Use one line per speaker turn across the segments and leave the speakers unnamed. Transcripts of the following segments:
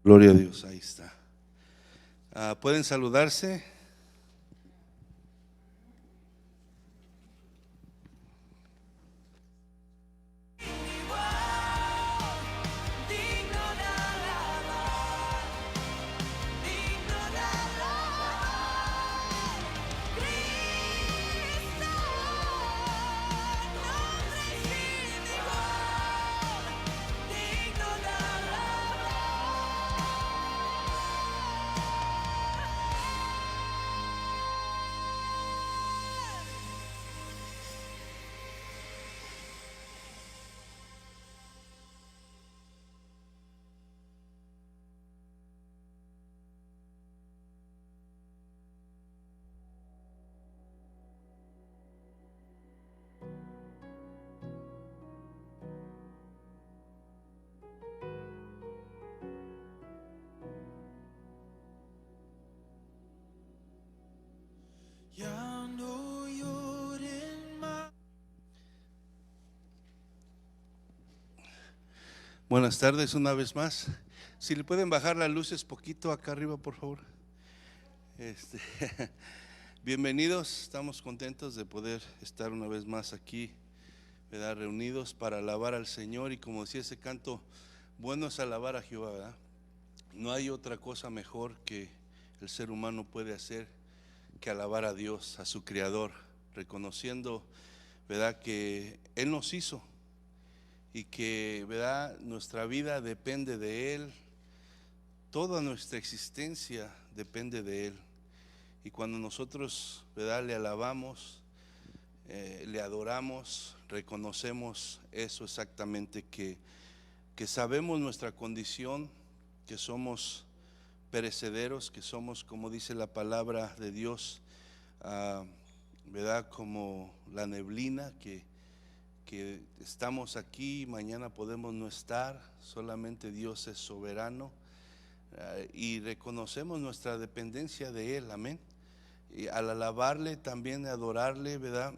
Gloria a Dios, ahí está. ¿Pueden saludarse? Buenas tardes una vez más. Si le pueden bajar las luces poquito acá arriba, por favor. Bienvenidos, estamos contentos de poder estar una vez más aquí, ¿verdad? Reunidos para alabar al Señor. Y como decía ese canto, bueno es alabar a Jehová, ¿verdad? No hay otra cosa mejor que el ser humano puede hacer que alabar a Dios, a su Creador, reconociendo, ¿verdad?, que Él nos hizo y que, ¿verdad?, nuestra vida depende de Él, toda nuestra existencia depende de Él. Y cuando nosotros, ¿verdad?, le alabamos, le adoramos, reconocemos eso exactamente, que sabemos nuestra condición, que somos perecederos, que somos, como dice la palabra de Dios, ¿verdad?, como la neblina, que estamos aquí, mañana podemos no estar, solamente Dios es soberano, y reconocemos nuestra dependencia de Él, amén. Y al alabarle, también adorarle, ¿verdad?,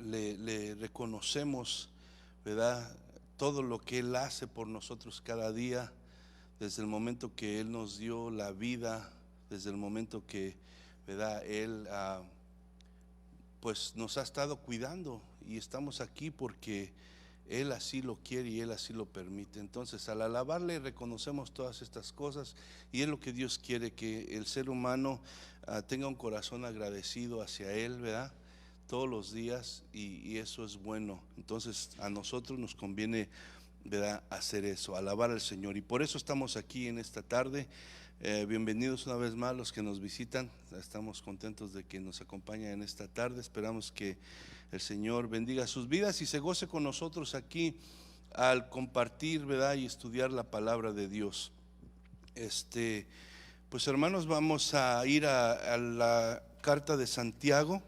le reconocemos, ¿verdad?, todo lo que Él hace por nosotros cada día, desde el momento que Él nos dio la vida, desde el momento que, ¿verdad?, Él pues nos ha estado cuidando, y estamos aquí porque Él así lo quiere y Él así lo permite. Entonces, al alabarle, reconocemos todas estas cosas, y es lo que Dios quiere, que el ser humano tenga un corazón agradecido hacia Él, ¿verdad?, todos los días, y eso es bueno. Entonces, a nosotros nos conviene, ¿verdad?, hacer eso, alabar al Señor, y por eso estamos aquí en esta tarde. Bienvenidos una vez más los que nos visitan. Estamos contentos de que nos acompañen en esta tarde. Esperamos que el Señor bendiga sus vidas y se goce con nosotros aquí al compartir, ¿verdad?, y estudiar la palabra de Dios. Pues hermanos, vamos a ir a la carta de Santiago.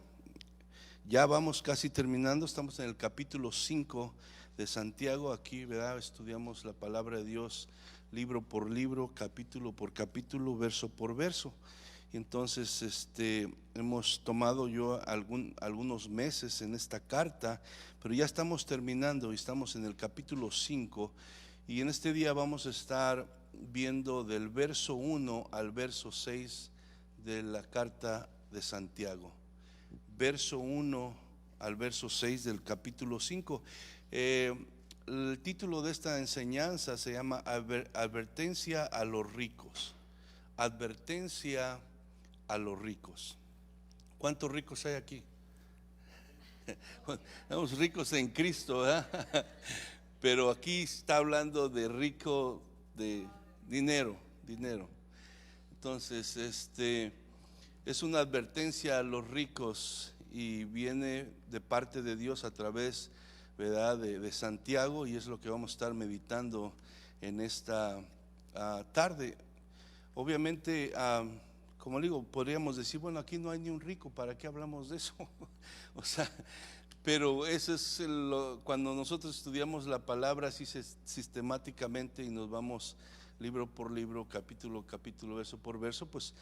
Ya vamos casi terminando, estamos en el capítulo 5 de Santiago. Aquí, ¿verdad?, estudiamos la palabra de Dios libro por libro, capítulo por capítulo, verso por verso. Entonces, hemos tomado algunos meses en esta carta, pero ya estamos terminando y estamos en el capítulo 5, y en este día vamos a estar viendo del verso 1 al verso 6 de la carta de Santiago. Verso 1 al verso 6 del capítulo 5. El título de esta enseñanza se llama Advertencia a los ricos. Advertencia a los ricos. ¿Cuántos ricos hay aquí? Estamos ricos en Cristo, ¿verdad? Pero aquí está hablando de rico de dinero. Entonces, es una advertencia a los ricos, y viene de parte de Dios a través, ¿verdad?, de Santiago, y es lo que vamos a estar meditando en esta tarde. Obviamente, como digo, podríamos decir, bueno, aquí no hay ni un rico, ¿para qué hablamos de eso? O sea, pero eso es cuando nosotros estudiamos la palabra así sistemáticamente, y nos vamos libro por libro, capítulo por capítulo, verso por verso, pues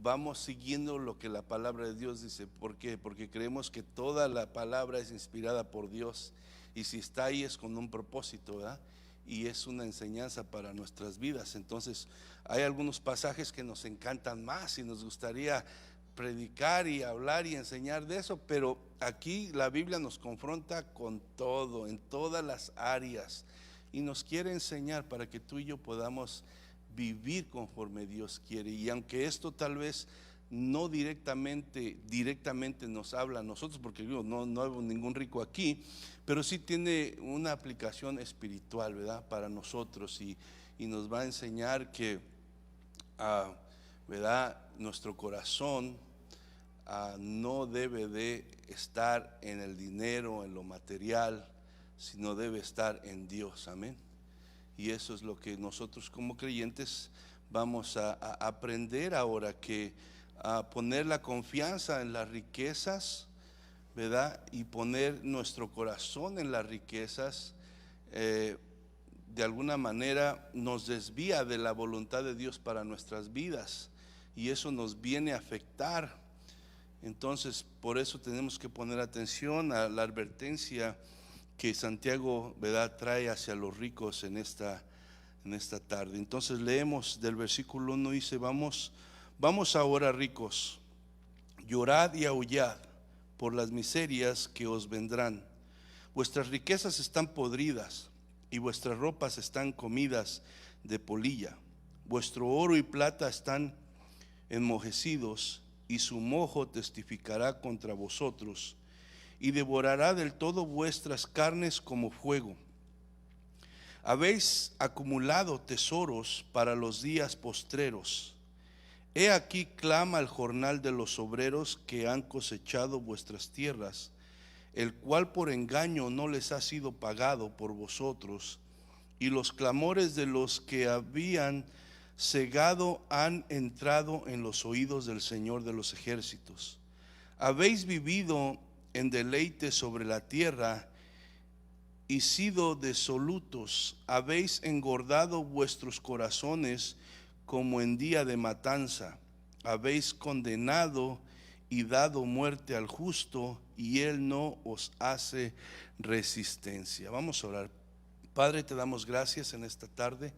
vamos siguiendo lo que la palabra de Dios dice. ¿Por qué? Porque creemos que toda la palabra es inspirada por Dios, y si está ahí es con un propósito, ¿verdad? y es una enseñanza para nuestras vidas. Entonces hay algunos pasajes que nos encantan más y nos gustaría predicar y hablar y enseñar de eso, pero aquí la Biblia nos confronta con todo, en todas las áreas, y nos quiere enseñar para que tú y yo podamos vivir conforme Dios quiere. Y aunque esto tal vez no directamente nos habla a nosotros, porque no hay ningún rico aquí, pero sí tiene una aplicación espiritual, ¿verdad? Para nosotros, y nos va a enseñar que ¿verdad? Nuestro corazón no debe de estar en el dinero, en lo material, sino debe estar en Dios. Amén. Y eso es lo que nosotros como creyentes vamos a aprender ahora, que a poner la confianza en las riquezas, ¿verdad? Y poner nuestro corazón en las riquezas, de alguna manera nos desvía de la voluntad de Dios para nuestras vidas, y eso nos viene a afectar. Entonces por eso tenemos que poner atención a la advertencia que Santiago, ¿verdad?, trae hacia los ricos en esta tarde. Entonces leemos del versículo 1, dice: vamos ahora, ricos, llorad y aullad por las miserias que os vendrán. Vuestras riquezas están podridas y vuestras ropas están comidas de polilla. Vuestro oro y plata están enmojecidos, y su mojo testificará contra vosotros, y devorará del todo vuestras carnes como fuego. Habéis acumulado tesoros para los días postreros. He aquí clama el jornal de los obreros que han cosechado vuestras tierras, el cual por engaño no les ha sido pagado por vosotros, y los clamores de los que habían cegado han entrado en los oídos del Señor de los ejércitos. Habéis vivido en deleite sobre la tierra y sido disolutos. Habéis engordado vuestros corazones como en día de matanza. Habéis condenado y dado muerte al justo, y él no os hace resistencia. Vamos a orar. Padre, te damos gracias en esta tarde.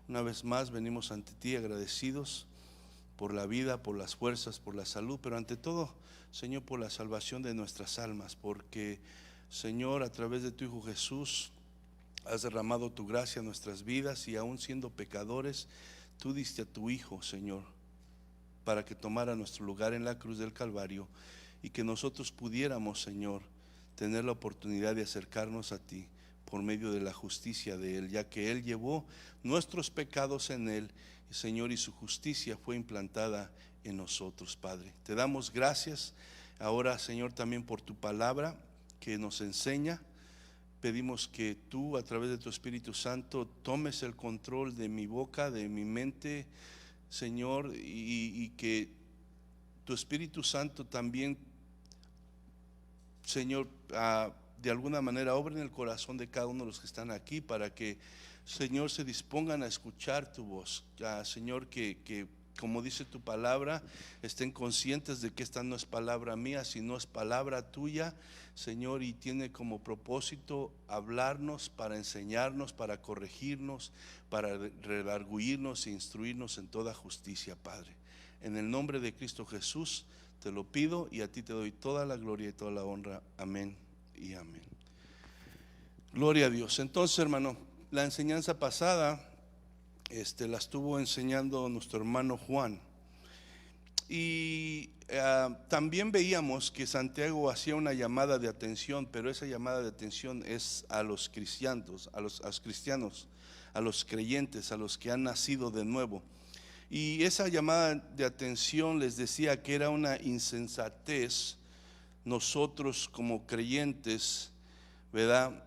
Una vez más venimos ante ti agradecidos por la vida, por las fuerzas, por la salud, pero ante todo, Señor, por la salvación de nuestras almas, porque, Señor, a través de tu Hijo Jesús has derramado tu gracia en nuestras vidas, y aún siendo pecadores, tú diste a tu Hijo, Señor, para que tomara nuestro lugar en la cruz del Calvario, y que nosotros pudiéramos, Señor, tener la oportunidad de acercarnos a ti por medio de la justicia de Él, ya que Él llevó nuestros pecados en Él, Señor, y su justicia fue implantada en nosotros, Padre. Te damos gracias ahora, Señor, también por tu palabra que nos enseña. Pedimos que tú, a través de tu Espíritu Santo, tomes el control de mi boca, de mi mente, Señor, y que tu Espíritu Santo también, Señor, de alguna manera obra en el corazón de cada uno de los que están aquí, para que, Señor, se dispongan a escuchar tu voz. Señor, que como dice tu palabra, estén conscientes de que esta no es palabra mía, sino es palabra tuya, Señor, y tiene como propósito hablarnos, para enseñarnos, para corregirnos, para redarguirnos e instruirnos en toda justicia, Padre. En el nombre de Cristo Jesús te lo pido, y a ti te doy toda la gloria y toda la honra. Amén y amén. Gloria a Dios. Entonces, hermano, la enseñanza pasada la estuvo enseñando nuestro hermano Juan, y también veíamos que Santiago hacía una llamada de atención, pero esa llamada de atención es a los cristianos, a los cristianos, a los creyentes, a los que han nacido de nuevo. Y esa llamada de atención les decía que era una insensatez nosotros como creyentes, ¿verdad?,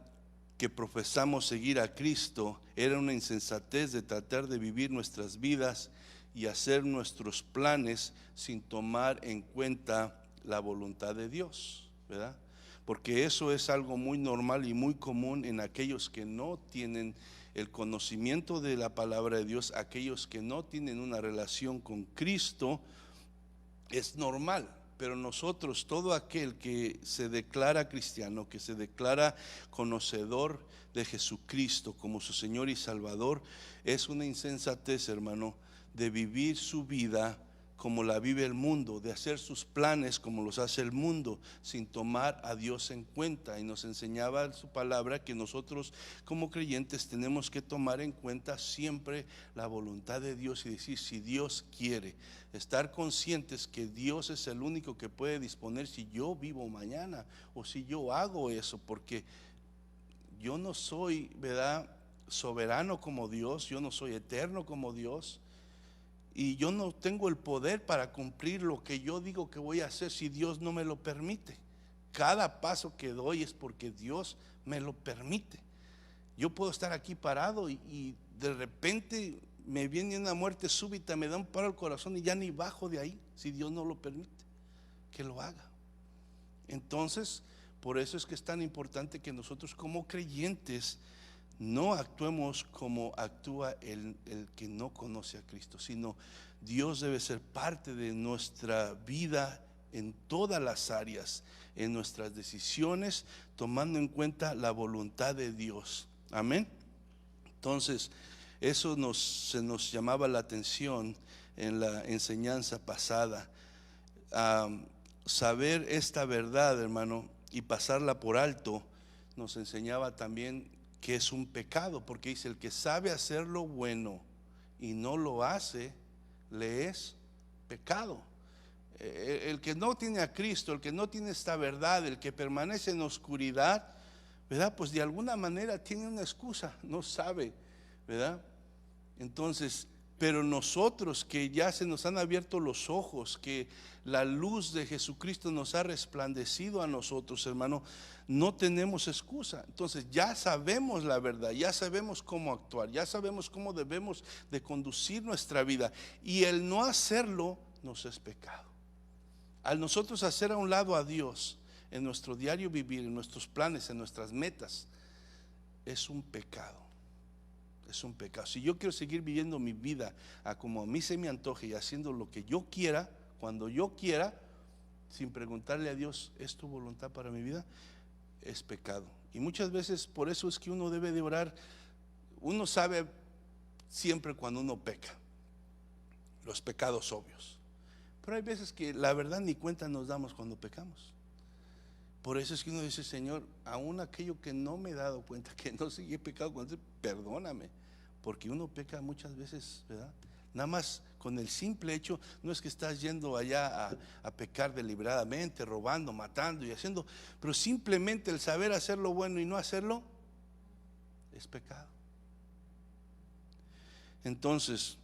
que profesamos seguir a Cristo. Era una insensatez de tratar de vivir nuestras vidas y hacer nuestros planes sin tomar en cuenta la voluntad de Dios, ¿verdad? Porque eso es algo muy normal y muy común en aquellos que no tienen el conocimiento de la palabra de Dios, aquellos que no tienen una relación con Cristo. Es normal, Pero nosotros, todo aquel que se declara cristiano, que se declara conocedor de Jesucristo como su Señor y Salvador, es una insensatez, hermano, de vivir su vida como la vive el mundo, de hacer sus planes como los hace el mundo, sin tomar a Dios en cuenta. Y nos enseñaba su palabra que nosotros como creyentes tenemos que tomar en cuenta siempre la voluntad de Dios y decir, si Dios quiere, estar conscientes que Dios es el único que puede disponer si yo vivo mañana o si yo hago eso, porque yo no soy, ¿verdad?, soberano como Dios, yo no soy eterno como Dios. Y yo no tengo el poder para cumplir lo que yo digo que voy a hacer si Dios no me lo permite. Cada paso que doy es porque Dios me lo permite. Yo puedo estar aquí parado y de repente me viene una muerte súbita, me da un paro al corazón y ya ni bajo de ahí, si Dios no lo permite, que lo haga. Entonces, por eso es que es tan importante que nosotros como creyentes no actuemos como actúa el que no conoce a Cristo, sino Dios debe ser parte de nuestra vida en todas las áreas, en nuestras decisiones, tomando en cuenta la voluntad de Dios. Amén. Entonces, eso se nos llamaba la atención en la enseñanza pasada. Saber esta verdad, hermano, y pasarla por alto, nos enseñaba también que es un pecado, porque dice, el que sabe hacer lo bueno y no lo hace, le es pecado. El que no tiene a Cristo, el que no tiene esta verdad, el que permanece en oscuridad, ¿verdad?, pues de alguna manera tiene una excusa, no sabe, ¿verdad? Entonces, pero nosotros que ya se nos han abierto los ojos, que la luz de Jesucristo nos ha resplandecido a nosotros, hermano, no tenemos excusa. Entonces ya sabemos la verdad, ya sabemos cómo actuar, ya sabemos cómo debemos de conducir nuestra vida, y el no hacerlo nos es pecado. Al nosotros hacer a un lado a Dios en nuestro diario vivir, en nuestros planes, en nuestras metas, es un pecado. Es un pecado. Si yo quiero seguir viviendo mi vida a como a mí se me antoje y haciendo lo que yo quiera, cuando yo quiera, sin preguntarle a Dios, ¿es tu voluntad para mi vida?, es pecado. Y muchas veces por eso es que uno debe de orar. Uno sabe siempre cuando uno peca, los pecados obvios, pero hay veces que la verdad ni cuenta nos damos cuando pecamos. Por eso es que uno dice, Señor, aún aquello que no me he dado cuenta, que no sé, he pecado, perdóname, porque uno peca muchas veces, ¿verdad? Nada más con el simple hecho, no es que estás yendo allá a pecar deliberadamente, robando, matando y haciendo, pero simplemente el saber hacer lo bueno y no hacerlo es pecado. Entonces,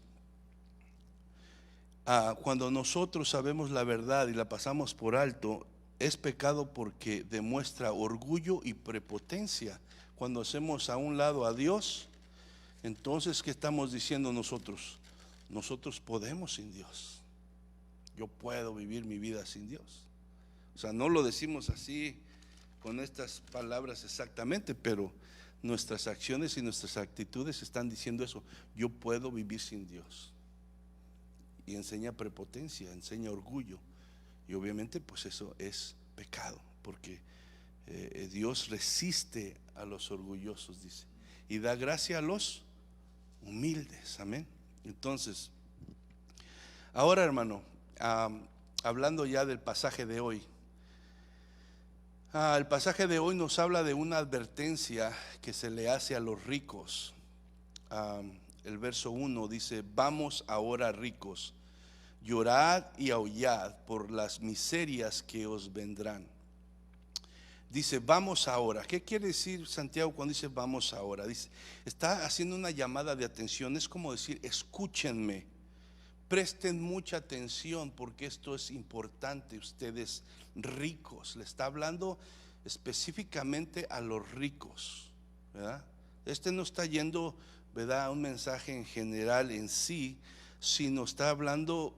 cuando nosotros sabemos la verdad y la pasamos por alto, es pecado porque demuestra orgullo y prepotencia. Cuando hacemos a un lado a Dios, entonces ¿qué estamos diciendo nosotros? Nosotros podemos sin Dios. Yo puedo vivir mi vida sin Dios. O sea, no lo decimos así con estas palabras exactamente, pero nuestras acciones y nuestras actitudes están diciendo eso. Yo puedo vivir sin Dios. Y enseña prepotencia, enseña orgullo. Y obviamente pues eso es pecado, porque Dios resiste a los orgullosos, dice, y da gracia a los humildes. Amén. Entonces, ahora, hermano, hablando ya del pasaje de hoy, el pasaje de hoy nos habla de una advertencia que se le hace a los ricos. El verso 1 dice, vamos ahora, ricos, llorad y aullad por las miserias que os vendrán. Dice, vamos ahora. ¿Qué quiere decir Santiago cuando dice vamos ahora? Dice, está haciendo una llamada de atención. Es como decir, escúchenme, presten mucha atención, porque esto es importante. Ustedes ricos, le está hablando específicamente a los ricos, ¿verdad? No está yendo, ¿verdad?, a un mensaje en general en sí, sino está hablando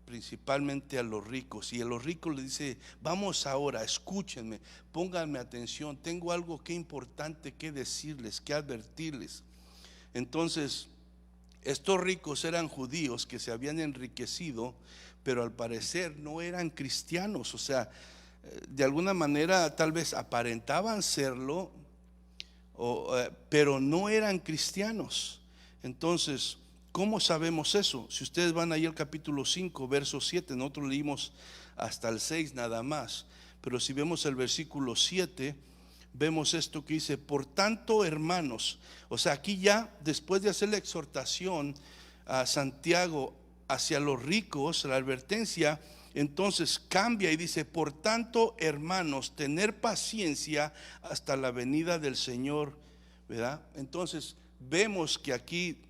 principalmente a los ricos. Y a los ricos le dice, vamos ahora, escúchenme, pónganme atención, tengo algo que importante que decirles, que advertirles. Entonces, estos ricos eran judíos que se habían enriquecido pero al parecer no eran cristianos. O sea, de alguna manera tal vez aparentaban serlo, pero no eran cristianos. Entonces, ¿cómo sabemos eso? Si ustedes van ahí al capítulo 5, verso 7, nosotros leímos hasta el 6 nada más, pero si vemos el versículo 7, vemos esto que dice: por tanto, hermanos. O sea, aquí ya después de hacer la exhortación a Santiago hacia los ricos, la advertencia, entonces cambia y dice: por tanto, hermanos, tener paciencia hasta la venida del Señor, ¿verdad? Entonces vemos que aquí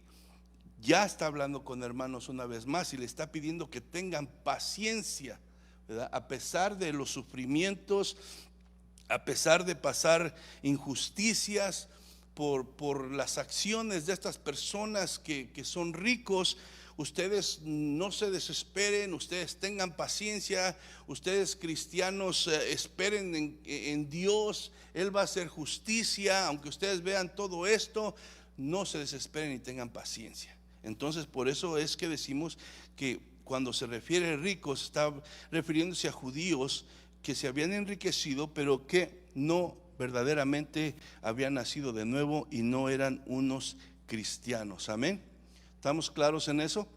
ya está hablando con hermanos una vez más y le está pidiendo que tengan paciencia, ¿verdad? A pesar de los sufrimientos, a pesar de pasar injusticias por las acciones de estas personas que son ricos, ustedes no se desesperen, ustedes tengan paciencia, ustedes cristianos esperen en Dios. Él va a hacer justicia, aunque ustedes vean todo esto, no se desesperen y tengan paciencia. Entonces, por eso es que decimos que cuando se refiere a ricos, está refiriéndose a judíos que se habían enriquecido, pero que no verdaderamente habían nacido de nuevo y no eran unos cristianos. Amén. ¿Estamos claros en eso?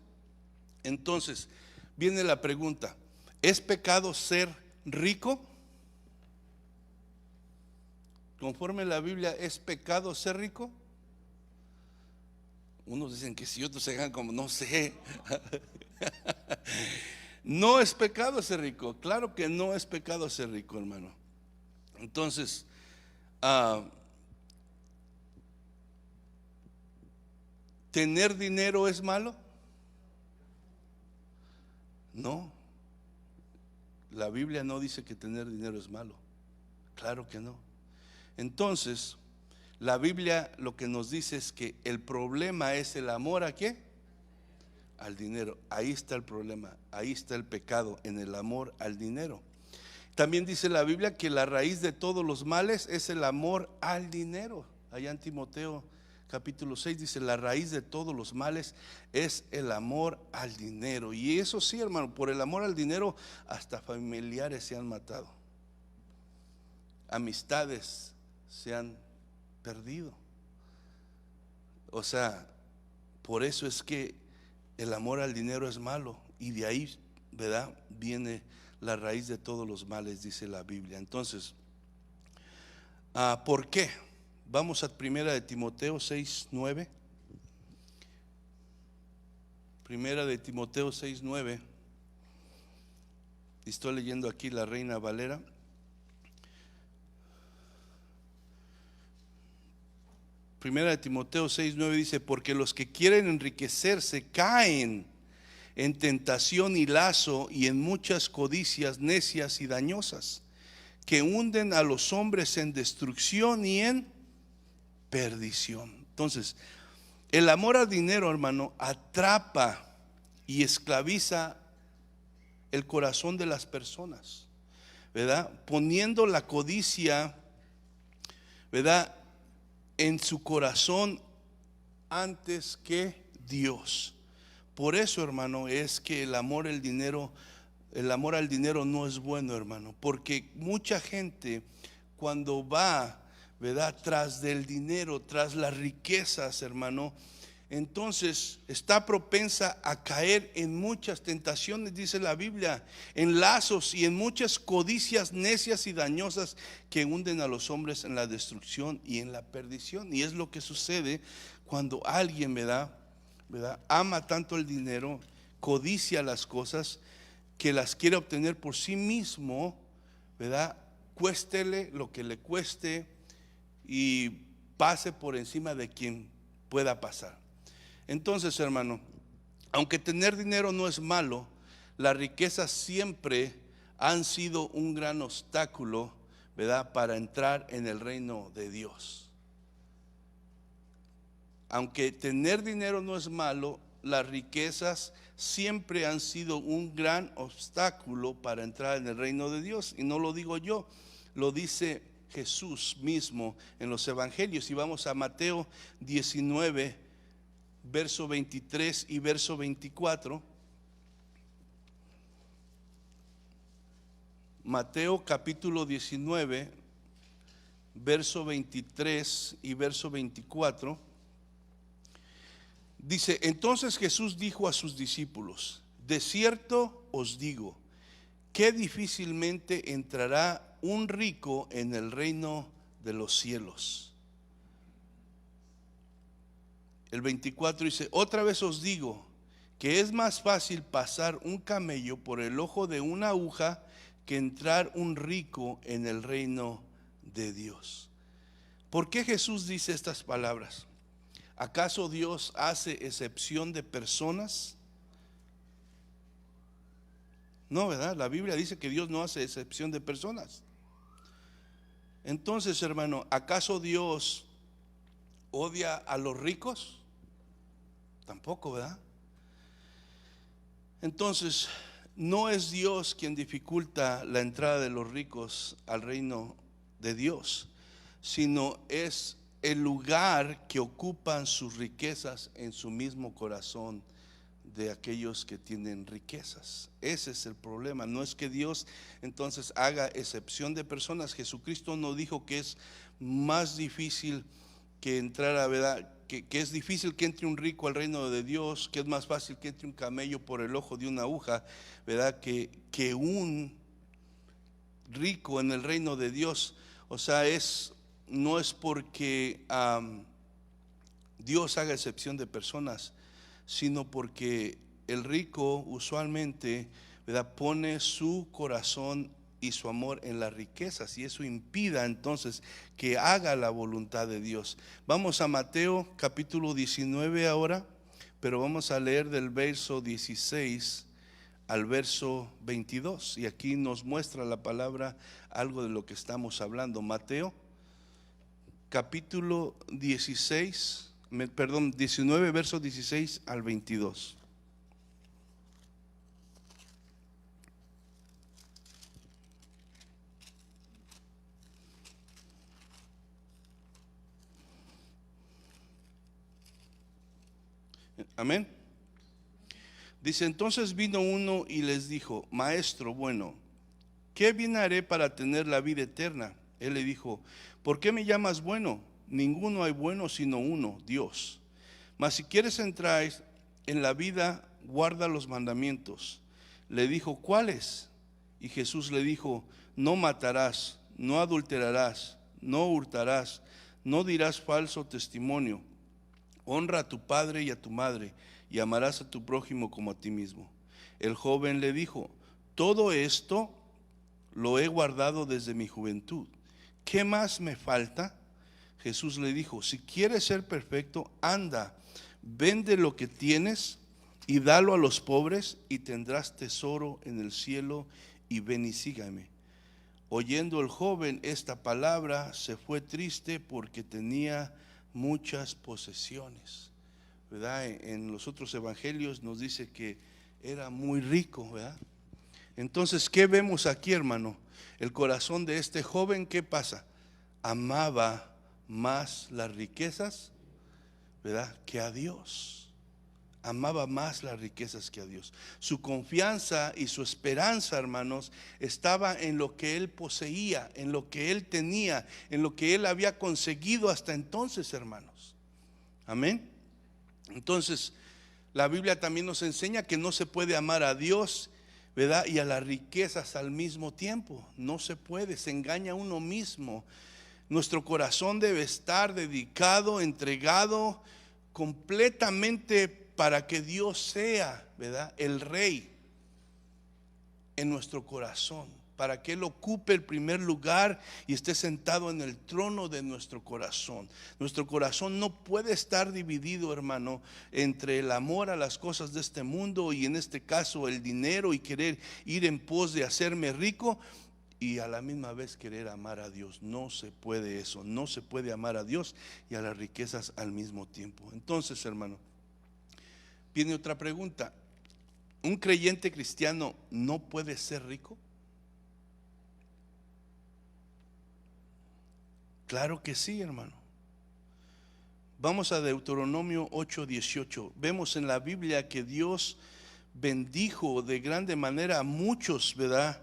Entonces, viene la pregunta: ¿es pecado ser rico? Conforme la Biblia, ¿es pecado ser rico? Unos dicen que sí, otros se dejan como no sé. No es pecado ser rico. Claro que no es pecado ser rico, hermano. Entonces, ¿tener dinero es malo? No. La Biblia no dice que tener dinero es malo. Claro que no. Entonces, la Biblia lo que nos dice es que el problema es el amor ¿a qué? Al dinero. Ahí está el problema, ahí está el pecado, en el amor al dinero. También dice la Biblia que la raíz de todos los males es el amor al dinero. Allá en Timoteo capítulo 6 dice: la raíz de todos los males es el amor al dinero. Y eso sí, hermano, por el amor al dinero hasta familiares se han matado, amistades se han perdido. O sea, por eso es que el amor al dinero es malo, y de ahí, ¿verdad?, viene la raíz de todos los males, dice la Biblia. Entonces, ¿por qué? Vamos a primera de Timoteo 6:9. Primera de Timoteo 6:9. Estoy leyendo aquí la Reina Valera. Primera de Timoteo 6:9 dice: porque los que quieren enriquecerse caen en tentación y lazo y en muchas codicias necias y dañosas, que hunden a los hombres en destrucción y en perdición. Entonces, el amor al dinero, hermano, atrapa y esclaviza el corazón de las personas, ¿verdad? Poniendo la codicia, ¿verdad?, en su corazón antes que Dios. Por eso, hermano, es que el amor al dinero no es bueno, hermano, porque mucha gente cuando va, ¿verdad?, tras del dinero, tras las riquezas, hermano, entonces está propensa a caer en muchas tentaciones, dice la Biblia, en lazos y en muchas codicias necias y dañosas que hunden a los hombres en la destrucción y en la perdición. Y es lo que sucede cuando alguien, ¿verdad?, ama tanto el dinero, codicia las cosas, que las quiere obtener por sí mismo, ¿verdad?, cuéstele lo que le cueste y pase por encima de quien pueda pasar. Entonces, hermano, aunque tener dinero no es malo, las riquezas siempre han sido un gran obstáculo, ¿verdad?, para entrar en el reino de Dios. Aunque tener dinero no es malo, las riquezas siempre han sido un gran obstáculo para entrar en el reino de Dios. Y no lo digo yo, lo dice Jesús mismo en los evangelios. Y vamos a Mateo 19, verso 23 y verso 24. Mateo capítulo 19, verso 23 y verso 24. Dice: entonces Jesús dijo a sus discípulos: de cierto os digo, que difícilmente entrará un rico en el reino de los cielos. El 24 dice: otra vez os digo, que es más fácil pasar un camello por el ojo de una aguja que entrar un rico en el reino de Dios. ¿Por qué Jesús dice estas palabras? ¿Acaso Dios hace excepción de personas? No, ¿verdad? La Biblia dice que Dios no hace excepción de personas. Entonces, hermano, ¿acaso Dios odia a los ricos? Tampoco, ¿verdad? Entonces, no es Dios quien dificulta la entrada de los ricos al reino de Dios, sino es el lugar que ocupan sus riquezas en su mismo corazón de aquellos que tienen riquezas. Ese es el problema. No es que Dios entonces haga excepción de personas. Jesucristo no dijo que es más difícil que entrar a, ¿verdad? Que es difícil que entre un rico al reino de Dios, que es más fácil que entre un camello por el ojo de una aguja, ¿verdad? Que un rico en el reino de Dios. O sea, no es porque Dios haga excepción de personas, sino porque el rico usualmente, ¿verdad?, pone su corazón y su amor en las riquezas, y eso impida entonces que haga la voluntad de Dios. Vamos a Mateo capítulo 19 ahora, pero vamos a leer del verso 16 al verso 22, y aquí nos muestra la palabra algo de lo que estamos hablando. Mateo capítulo 19, versos 16 al 22. Amén. Dice: entonces vino uno y les dijo: maestro bueno, ¿qué bien haré para tener la vida eterna? Él le dijo: ¿por qué me llamas bueno? Ninguno hay bueno sino uno, Dios. Mas si quieres entrar en la vida, guarda los mandamientos. Le dijo: ¿cuáles? Y Jesús le dijo: no matarás, no adulterarás, no hurtarás, no dirás falso testimonio, honra a tu padre y a tu madre, y amarás a tu prójimo como a ti mismo. El joven le dijo: todo esto lo he guardado desde mi juventud. ¿Qué más me falta? Jesús le dijo: si quieres ser perfecto, anda, vende lo que tienes y dalo a los pobres, y tendrás tesoro en el cielo, y ven y sígame. Oyendo el joven esta palabra, se fue triste porque tenía muchas posesiones, ¿verdad? En los otros evangelios nos dice que era muy rico, ¿verdad? Entonces, ¿qué vemos aquí, hermano? El corazón de este joven, ¿qué pasa? Amaba más las riquezas, ¿verdad?, que a Dios. Amaba más las riquezas que a Dios. Su confianza y su esperanza, hermanos, estaba en lo que él poseía, en lo que él tenía, en lo que él había conseguido hasta entonces, hermanos. Amén. Entonces, la Biblia también nos enseña que no se puede amar a Dios, ¿verdad?, y a las riquezas al mismo tiempo. No se puede, se engaña a uno mismo. Nuestro corazón debe estar dedicado, entregado completamente para que Dios sea, ¿verdad?, el rey en nuestro corazón, para que Él ocupe el primer lugar y esté sentado en el trono de nuestro corazón. Nuestro corazón no puede estar dividido, hermano, entre el amor a las cosas de este mundo, y en este caso el dinero, y querer ir en pos de hacerme rico, y a la misma vez querer amar a Dios. No se puede eso. No se puede amar a Dios y a las riquezas al mismo tiempo. Entonces, hermano, viene otra pregunta: ¿un creyente cristiano no puede ser rico? Claro que sí, hermano. Vamos a Deuteronomio 8:18. Vemos en la Biblia que Dios bendijo de grande manera a muchos, ¿verdad?,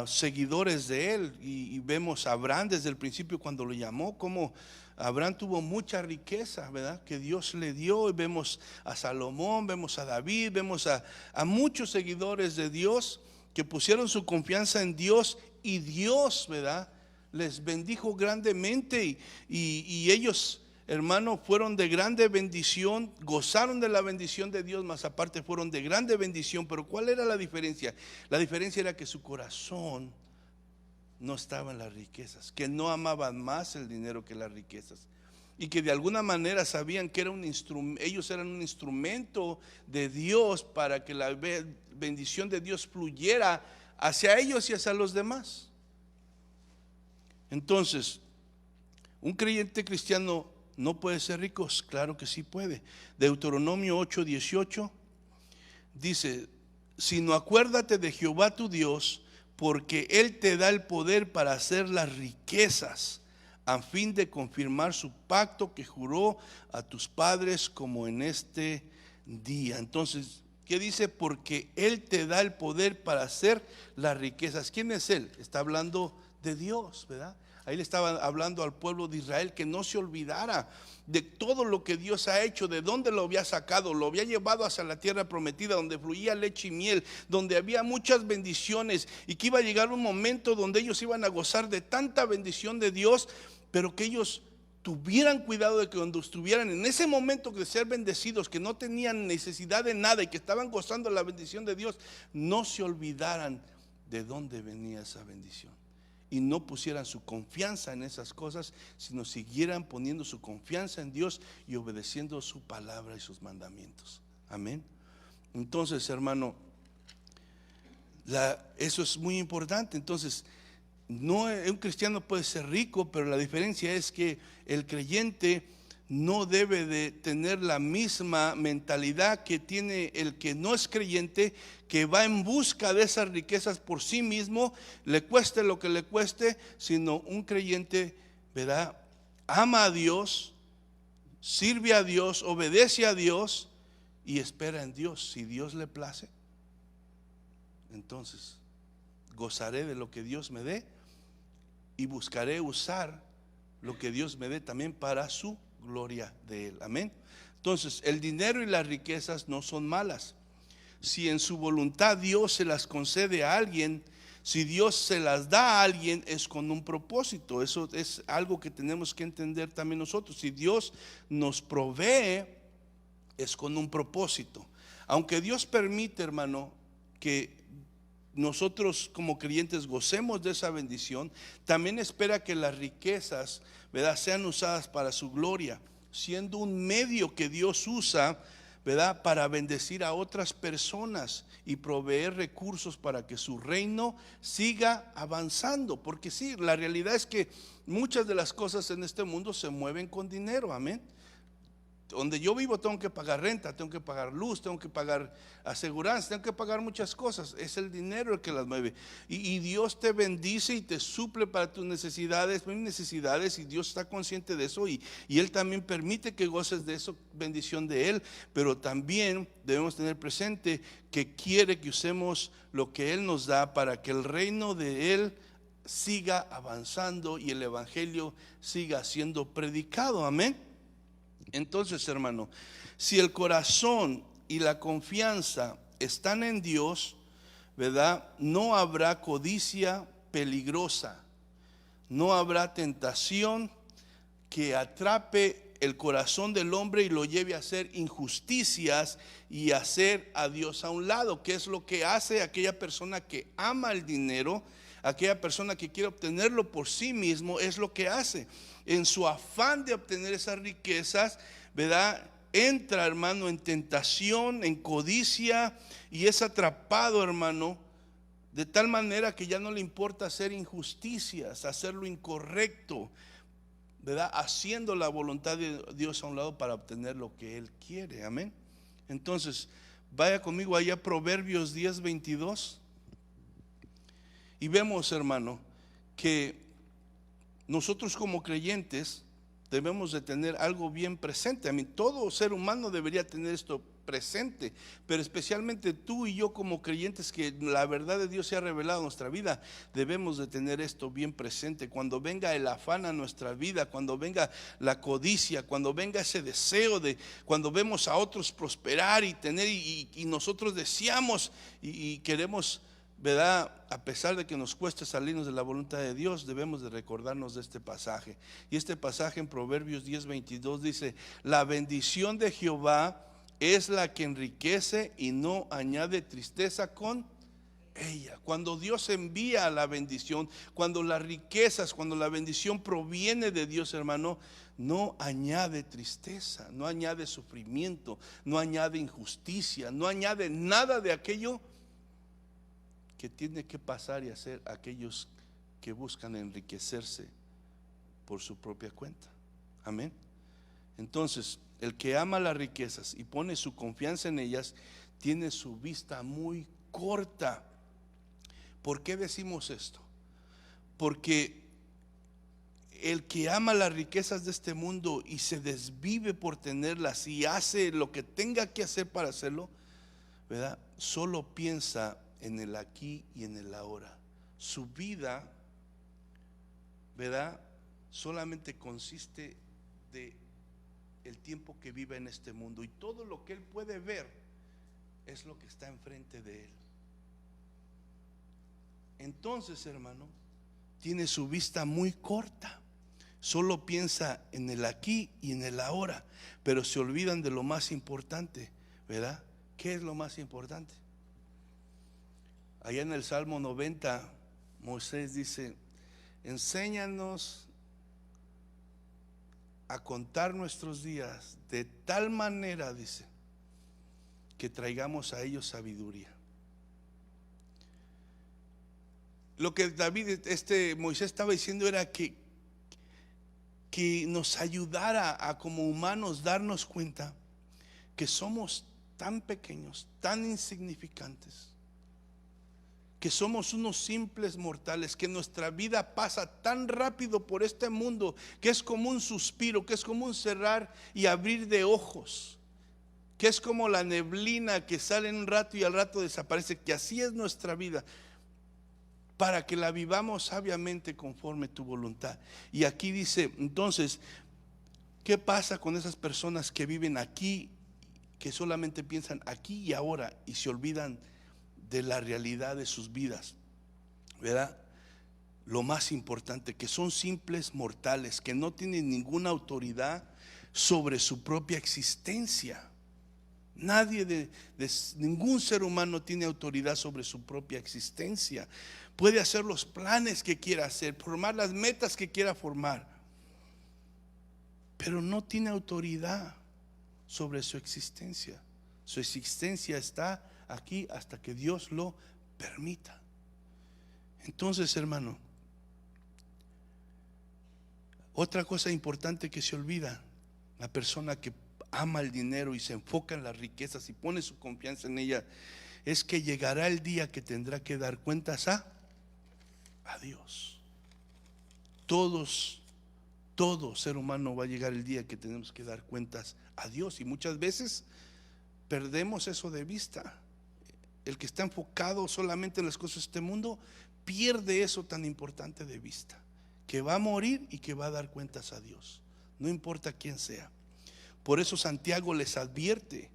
seguidores de él, y vemos a Abraham desde el principio cuando lo llamó, como Abraham tuvo mucha riqueza, ¿verdad? Que Dios le dio. Y vemos a Salomón, vemos a David, vemos a muchos seguidores de Dios que pusieron su confianza en Dios, y Dios, ¿verdad?, les bendijo grandemente, y ellos, hermano, fueron de grande bendición, gozaron de la bendición de Dios, más aparte fueron de grande bendición. Pero ¿cuál era la diferencia? La diferencia era que su corazón no estaba en las riquezas, que no amaban más el dinero que las riquezas, y que de alguna manera sabían que era ellos eran un instrumento de Dios para que la bendición de Dios fluyera hacia ellos y hacia los demás. Entonces, ¿un creyente cristiano no puede ser rico? Claro que sí puede. Deuteronomio 8:18 dice: sino acuérdate de Jehová tu Dios, porque Él te da el poder para hacer las riquezas, a fin de confirmar su pacto que juró a tus padres, como en este día. Entonces, ¿qué dice? Porque Él te da el poder para hacer las riquezas. ¿Quién es Él? Está hablando de Dios, ¿verdad? Ahí le estaba hablando al pueblo de Israel que no se olvidara de todo lo que Dios ha hecho, de dónde lo había sacado. Lo había llevado hacia la tierra prometida, donde fluía leche y miel, donde había muchas bendiciones, y que iba a llegar un momento donde ellos iban a gozar de tanta bendición de Dios, pero que ellos tuvieran cuidado de que cuando estuvieran en ese momento de ser bendecidos, que no tenían necesidad de nada y que estaban gozando la bendición de Dios, no se olvidaran de dónde venía esa bendición, y no pusieran su confianza en esas cosas, sino siguieran poniendo su confianza en Dios y obedeciendo su palabra y sus mandamientos. Amén. Entonces, hermano, eso es muy importante. Entonces, un cristiano puede ser rico, pero la diferencia es que el creyente no debe de tener la misma mentalidad que tiene el que no es creyente, que va en busca de esas riquezas por sí mismo, le cueste lo que le cueste. Sino un creyente, ¿verdad?, ama a Dios, sirve a Dios, obedece a Dios y espera en Dios. Si Dios le place, entonces gozaré de lo que Dios me dé, y buscaré usar lo que Dios me dé también para su gloria de Él. Amén. Entonces, el dinero y las riquezas no son malas. Si en su voluntad Dios se las concede a alguien, si Dios se las da a alguien, es con un propósito. Eso es algo que tenemos que entender también nosotros. Si Dios nos provee, es con un propósito. Aunque Dios permite, hermano, que nosotros como creyentes gocemos de esa bendición, también espera que las riquezas, ¿verdad?, sean usadas para su gloria, siendo un medio que Dios usa, ¿verdad?, para bendecir a otras personas y proveer recursos para que su reino siga avanzando. Porque sí, la realidad es que muchas de las cosas en este mundo se mueven con dinero. Amén. Donde yo vivo tengo que pagar renta, tengo que pagar luz, tengo que pagar aseguranza, tengo que pagar muchas cosas. Es el dinero el que las mueve. Y Dios te bendice y te suple para tus necesidades, mis necesidades, y Dios está consciente de eso, y Él también permite que goces de eso, bendición de Él. Pero también debemos tener presente que quiere que usemos lo que Él nos da para que el reino de Él siga avanzando y el evangelio siga siendo predicado. Amén. Entonces, hermano, si el corazón y la confianza están en Dios, ¿verdad?, no habrá codicia peligrosa, no habrá tentación que atrape el corazón del hombre y lo lleve a hacer injusticias y hacer a Dios a un lado, que es lo que hace aquella persona que ama el dinero. Aquella persona que quiere obtenerlo por sí mismo, es lo que hace. En su afán de obtener esas riquezas, ¿verdad?, entra, hermano, en tentación, en codicia, y es atrapado, hermano, de tal manera que ya no le importa hacer injusticias, hacer lo incorrecto, ¿verdad?, haciendo la voluntad de Dios a un lado para obtener lo que Él quiere. Amén. Entonces, vaya conmigo allá a Proverbios 10:22. Y vemos, hermano, que nosotros como creyentes debemos de tener algo bien presente. Todo ser humano debería tener esto presente, pero especialmente tú y yo como creyentes que la verdad de Dios se ha revelado en nuestra vida, debemos de tener esto bien presente. Cuando venga el afán a nuestra vida, cuando venga la codicia, cuando venga ese deseo de, cuando vemos a otros prosperar y tener y nosotros deseamos y queremos, ¿verdad? A pesar de que nos cueste salirnos de la voluntad de Dios, debemos de recordarnos de este pasaje. Y este pasaje en Proverbios 10:22 dice: la bendición de Jehová es la que enriquece y no añade tristeza con ella. Cuando Dios envía la bendición, cuando las riquezas, cuando la bendición proviene de Dios, hermano, no añade tristeza, no añade sufrimiento, no añade injusticia, no añade nada de aquello que tiene que pasar y hacer aquellos que buscan enriquecerse por su propia cuenta. Amén. Entonces, el que ama las riquezas y pone su confianza en ellas, tiene su vista muy corta. ¿Por qué decimos esto? Porque el que ama las riquezas de este mundo y se desvive por tenerlas y hace lo que tenga que hacer para hacerlo, ¿verdad? Solo piensa en el aquí y en el ahora. Su vida, ¿verdad?, solamente consiste de el tiempo que vive en este mundo, y todo lo que él puede ver es lo que está enfrente de él. Entonces, hermano, tiene su vista muy corta. Solo piensa en el aquí y en el ahora, pero se olvidan de lo más importante, ¿verdad? ¿Qué es lo más importante? Allá en el Salmo 90, Moisés dice: enséñanos a contar nuestros días de tal manera, dice, que traigamos a ellos sabiduría. Lo que Moisés estaba diciendo era que nos ayudara a como humanos darnos cuenta que somos tan pequeños, tan insignificantes, que somos unos simples mortales, que nuestra vida pasa tan rápido por este mundo, que es como un suspiro, que es como un cerrar y abrir de ojos, que es como la neblina que sale en un rato y al rato desaparece, que así es nuestra vida, para que la vivamos sabiamente conforme tu voluntad. Y aquí dice, entonces, ¿qué pasa con esas personas que viven aquí, que solamente piensan aquí y ahora y se olvidan de la realidad de sus vidas, ¿verdad? Lo más importante, que son simples mortales, que no tienen ninguna autoridad sobre su propia existencia. Nadie ningún ser humano tiene autoridad sobre su propia existencia. Puede hacer los planes que quiera hacer, formar las metas que quiera formar, pero no tiene autoridad sobre su existencia. Su existencia está aquí hasta que Dios lo permita. Entonces, hermano, otra cosa importante que se olvida la persona que ama el dinero y se enfoca en las riquezas y pone su confianza en ella, es que llegará el día que tendrá que dar cuentas a Dios. Todo ser humano va a llegar el día que tenemos que dar cuentas a Dios, y muchas veces perdemos eso de vista. El que está enfocado solamente en las cosas de este mundo pierde eso tan importante de vista, que va a morir y que va a dar cuentas a Dios, no importa quién sea. Por eso Santiago les advierte,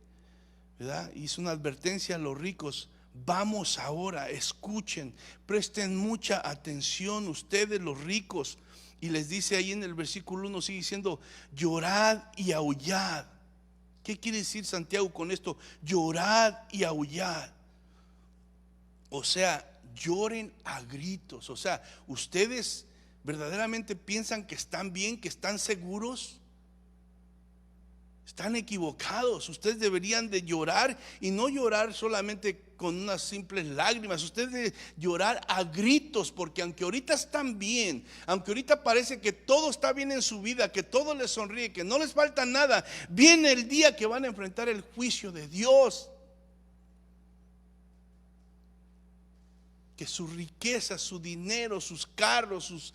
¿verdad? Hizo una advertencia a los ricos: vamos ahora, escuchen, presten mucha atención ustedes los ricos. Y les dice ahí en el versículo 1, sigue diciendo: llorad y aullad. ¿Qué quiere decir Santiago con esto? Llorad y aullad. O sea, lloren a gritos. O sea, ustedes verdaderamente piensan que están bien, que están seguros. Están equivocados. Ustedes deberían de llorar, y no llorar solamente con unas simples lágrimas. Ustedes deben llorar a gritos, porque aunque ahorita están bien, aunque ahorita parece que todo está bien en su vida, que todo les sonríe, que no les falta nada, viene el día que van a enfrentar el juicio de Dios. Que sus riquezas, su dinero, sus carros,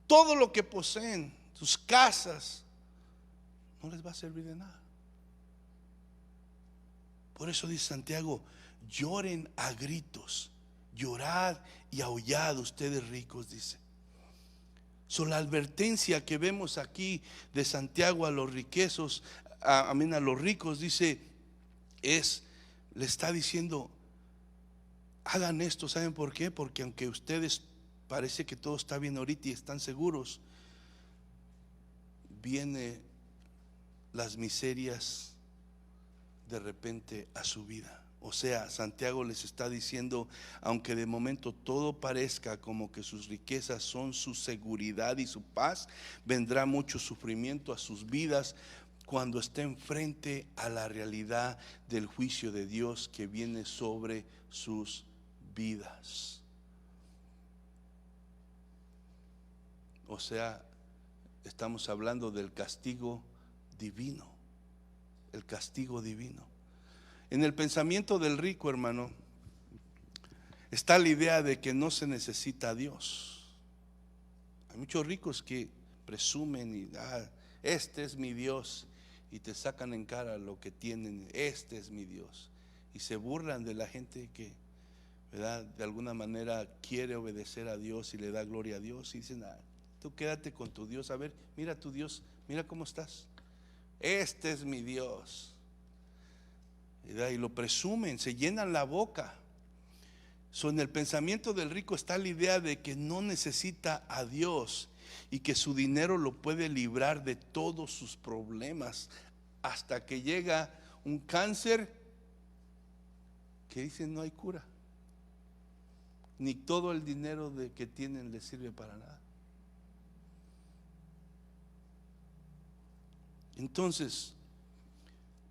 todo lo que poseen, sus casas, no les va a servir de nada. Por eso dice Santiago, lloren a gritos, llorad y aullad ustedes ricos, dice. La advertencia que vemos aquí de Santiago a los riquesos, a los ricos, dice, le está diciendo, hagan esto. ¿Saben por qué? Porque aunque ustedes parece que todo está bien ahorita y están seguros, vienen las miserias de repente a su vida. O sea, Santiago les está diciendo, aunque de momento todo parezca como que sus riquezas son su seguridad y su paz, vendrá mucho sufrimiento a sus vidas cuando estén frente a la realidad del juicio de Dios que viene sobre sus vidas. O sea, estamos hablando del castigo divino, el castigo divino. En el pensamiento del rico, hermano, está la idea de que no se necesita a Dios. Hay muchos ricos que presumen y este es mi Dios, y te sacan en cara lo que tienen. Este es mi Dios, y se burlan de la gente que, ¿verdad?, de alguna manera quiere obedecer a Dios y le da gloria a Dios, y dicen, tú quédate con tu Dios. A ver, mira tu Dios, mira cómo estás. Este es mi Dios. Y lo presumen, se llenan la boca. En el pensamiento del rico está la idea de que no necesita a Dios y que su dinero lo puede librar de todos sus problemas, hasta que llega un cáncer que dicen no hay cura, ni todo el dinero que tienen les sirve para nada. Entonces,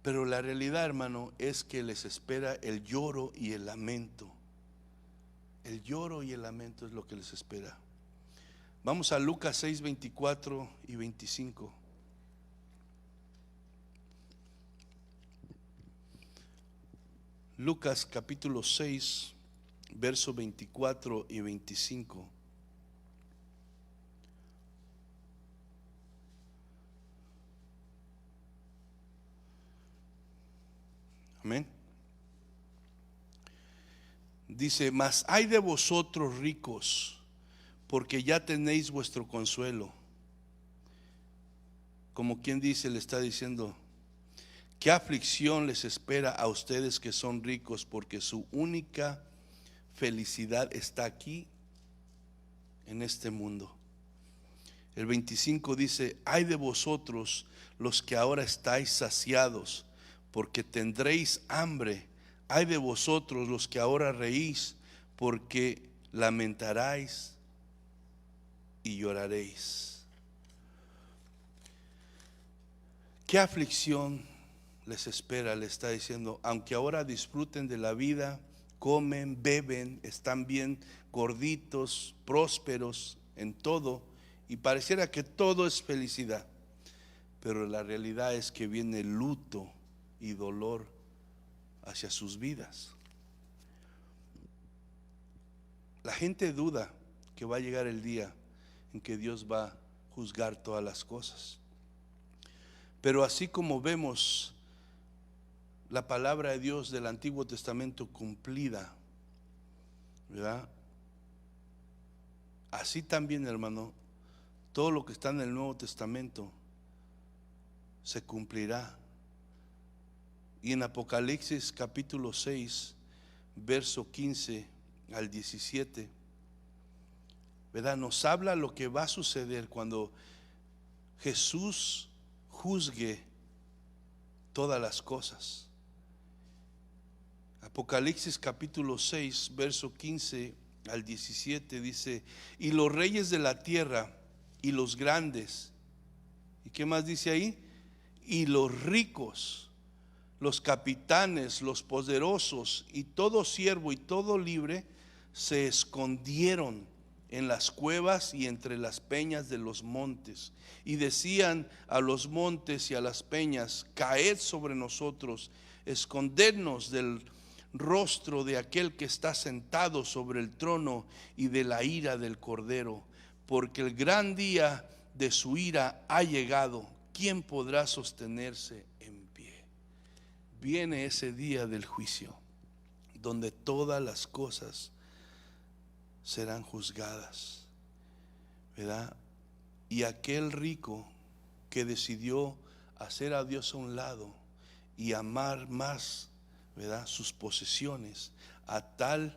pero la realidad, hermano, es que les espera el lloro y el lamento. El lloro y el lamento es lo que les espera. Vamos a Lucas 6, 24 y 25. Lucas capítulo 6, verso 24 y 25. Amén. Dice, mas ay de vosotros ricos, porque ya tenéis vuestro consuelo. Como quien dice, le está diciendo, qué aflicción les espera a ustedes que son ricos, porque su única felicidad está aquí en este mundo. El 25 dice, ay de vosotros los que ahora estáis saciados, porque tendréis hambre. Ay de vosotros los que ahora reís, porque lamentaréis y lloraréis. ¿Qué aflicción les espera? Le está diciendo, aunque ahora disfruten de la vida, comen, beben, están bien gorditos, prósperos en todo, y pareciera que todo es felicidad, pero la realidad es que viene luto y dolor hacia sus vidas. La gente duda que va a llegar el día en que Dios va a juzgar todas las cosas, pero así como vemos la palabra de Dios del Antiguo Testamento cumplida, ¿verdad?, así también, hermano, todo lo que está en el Nuevo Testamento se cumplirá. Y en Apocalipsis capítulo 6, verso 15 al 17, ¿verdad?, nos habla lo que va a suceder cuando Jesús juzgue todas las cosas. Apocalipsis capítulo 6, verso 15 al 17 dice, y los reyes de la tierra y los grandes, ¿y qué más dice ahí? Y los ricos, los capitanes, los poderosos y todo siervo y todo libre se escondieron en las cuevas y entre las peñas de los montes, y decían a los montes y a las peñas, caed sobre nosotros, escondednos del rostro de aquel que está sentado sobre el trono y de la ira del Cordero, porque el gran día de su ira ha llegado. ¿Quién podrá sostenerse en pie? viene ese día del juicio, donde todas las cosas serán juzgadas, ¿verdad? Y aquel rico que decidió hacer a Dios a un lado y amar más, ¿verdad?, sus posesiones a tal,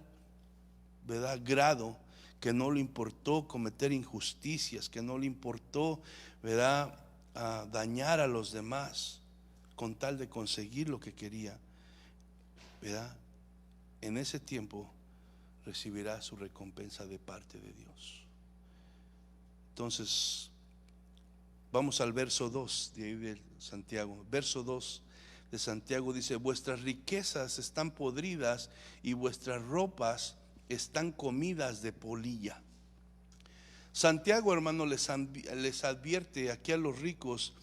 ¿verdad?, grado que no le importó cometer injusticias, que no le importó, ¿verdad?, dañar a los demás con tal de conseguir lo que quería, ¿verdad? En ese tiempo recibirá su recompensa de parte de Dios. Entonces, vamos al verso 2 de ahí de Santiago. Verso 2 de Santiago dice: vuestras riquezas están podridas y vuestras ropas están comidas de polilla. Santiago, hermano, les advierte aquí a los ricos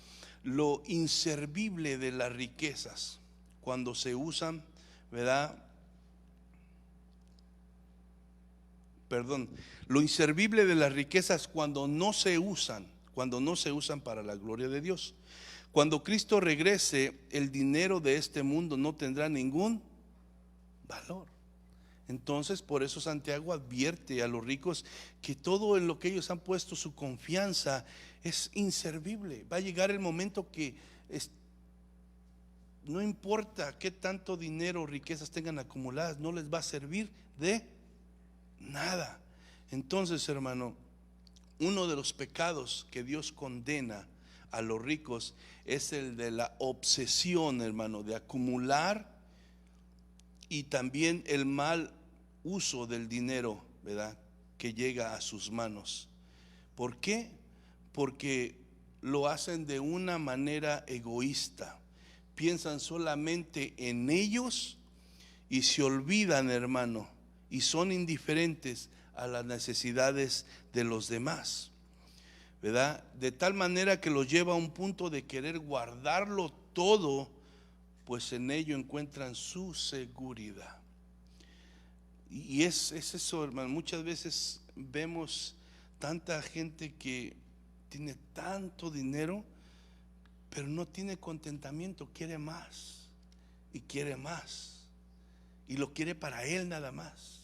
lo inservible de las riquezas cuando se usan, ¿verdad? Lo inservible de las riquezas cuando no se usan para la gloria de Dios. Cuando Cristo regrese, el dinero de este mundo no tendrá ningún valor. Entonces, por eso Santiago advierte a los ricos que todo en lo que ellos han puesto su confianza es inservible. Va a llegar el momento que no importa qué tanto dinero o riquezas tengan acumuladas, no les va a servir de nada. Entonces, hermano, uno de los pecados que Dios condena a los ricos es el de la obsesión, hermano, de acumular, y también el mal uso del dinero, ¿verdad?, que llega a sus manos. ¿Por qué? Porque lo hacen de una manera egoísta. Piensan solamente en ellos y se olvidan, hermano, y son indiferentes a las necesidades de los demás, ¿verdad? De tal manera que los lleva a un punto de querer guardarlo todo, pues en ello encuentran su seguridad. Y es eso, hermano. Muchas veces vemos tanta gente que tiene tanto dinero, pero no tiene contentamiento, quiere más y quiere más, y lo quiere para él nada más.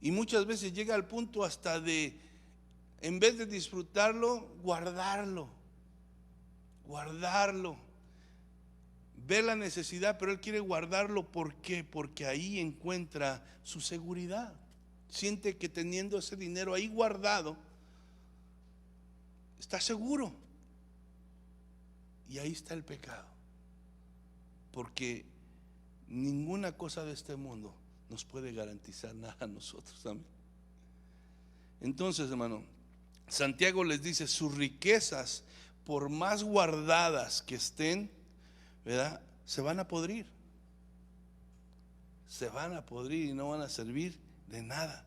Y muchas veces llega al punto hasta de, en vez de disfrutarlo, guardarlo. Ve la necesidad, pero él quiere guardarlo. ¿Por qué? Porque ahí encuentra su seguridad. Siente que teniendo ese dinero ahí guardado, está seguro. Y ahí está el pecado. Porque ninguna cosa de este mundo nos puede garantizar nada a nosotros. Amén. Entonces, hermano, Santiago les dice: sus riquezas, por más guardadas que estén, ¿verdad?, se van a podrir. Se van a podrir y no van a servir de nada.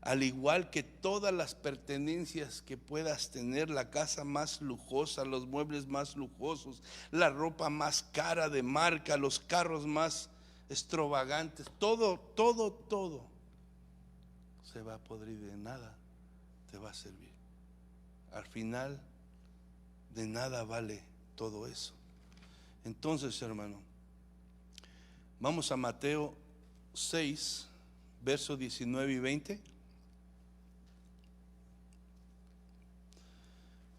Al igual que todas las pertenencias que puedas tener, la casa más lujosa, los muebles más lujosos, la ropa más cara de marca, los carros más extravagantes, todo se va a podrir, de nada te va a servir. Al final, de nada vale todo eso. Entonces, hermano, vamos a Mateo 6, versos 19 y 20.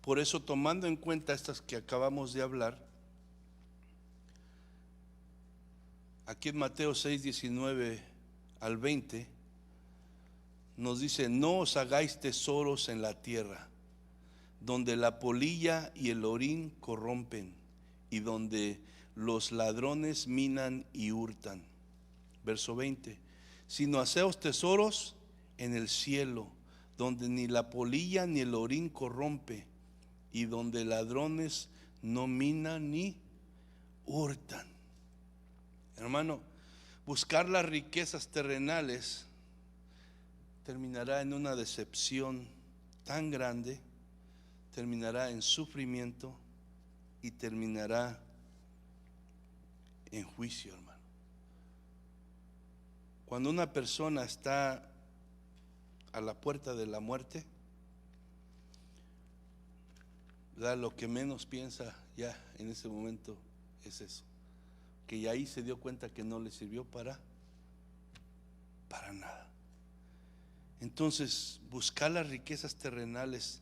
Por eso, tomando en cuenta estas que acabamos de hablar, aquí en Mateo 6, 19 al 20, nos dice: no os hagáis tesoros en la tierra, donde la polilla y el orín corrompen, y donde los ladrones minan y hurtan. Verso 20: sino haceos tesoros en el cielo, donde ni la polilla ni el orín corrompe, y donde ladrones no minan ni hurtan. Hermano, buscar las riquezas terrenales terminará en una decepción tan grande, terminará en sufrimiento y terminará en juicio, hermano. Cuando una persona está a la puerta de la muerte, ¿verdad?, lo que menos piensa ya en ese momento es eso: que ahí se dio cuenta que no le sirvió para nada. Entonces, buscar las riquezas terrenales,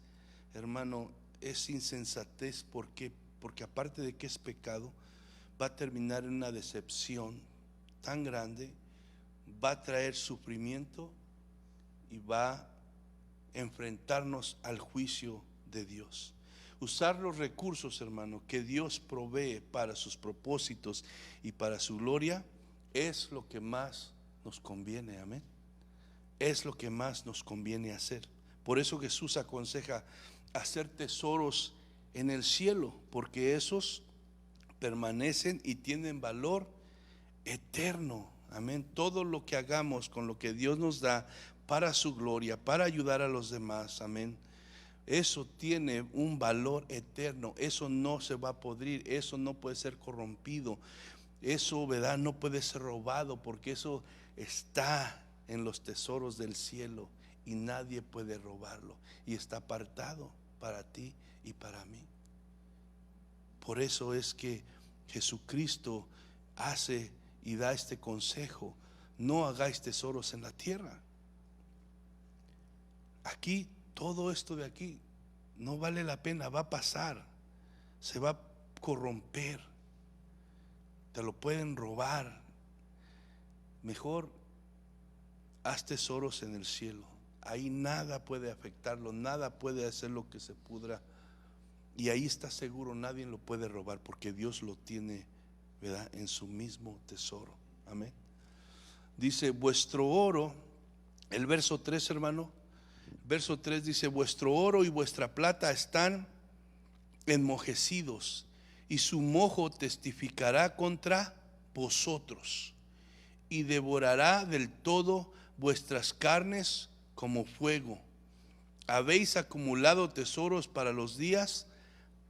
hermano, es insensatez. ¿Por qué? Porque aparte de que es pecado, va a terminar en una decepción tan grande, va a traer sufrimiento y va a enfrentarnos al juicio de Dios. Usar los recursos, hermano, que Dios provee para sus propósitos y para su gloria es lo que más nos conviene, amén. Es lo que más nos conviene hacer. Por eso Jesús aconseja hacer tesoros en el cielo, porque esos permanecen y tienen valor eterno, amén. Todo lo que hagamos con lo que Dios nos da para su gloria, para ayudar a los demás, amén, eso tiene un valor eterno. Eso no se va a podrir, eso no puede ser corrompido, eso, ¿verdad?, no puede ser robado, porque eso está en los tesoros del cielo y nadie puede robarlo, y está apartado para ti y para mí. Por eso es que Jesucristo hace y da este consejo: no hagáis tesoros en la tierra. Aquí, todo esto de aquí no vale la pena, va a pasar, se va a corromper, te lo pueden robar. Mejor haz tesoros en el cielo. Ahí nada puede afectarlo, nada puede hacer lo que se pudra, y ahí está seguro, nadie lo puede robar, porque Dios lo tiene, ¿verdad?, en su mismo tesoro, amén. Dice: vuestro oro, el verso 3, hermano, verso 3 dice: vuestro oro y vuestra plata están enmojecidos, y su mojo testificará contra vosotros, y devorará del todo vuestras carnes como fuego. Habéis acumulado tesoros para los días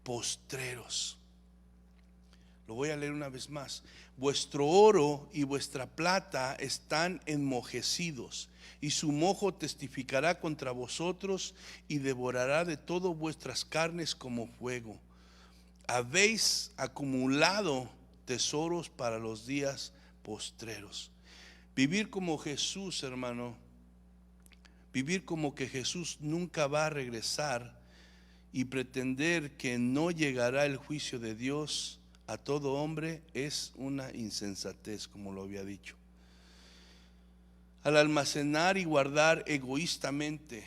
postreros. Lo voy a leer una vez más. Vuestro oro y vuestra plata están enmojecidos, y su mojo testificará contra vosotros, y devorará de todo vuestras carnes como fuego. Habéis acumulado tesoros para los días postreros. Vivir como Jesús, hermano, vivir como que Jesús nunca va a regresar, y pretender que no llegará el juicio de Dios a todo hombre, es una insensatez, como lo había dicho. Al almacenar y guardar egoístamente,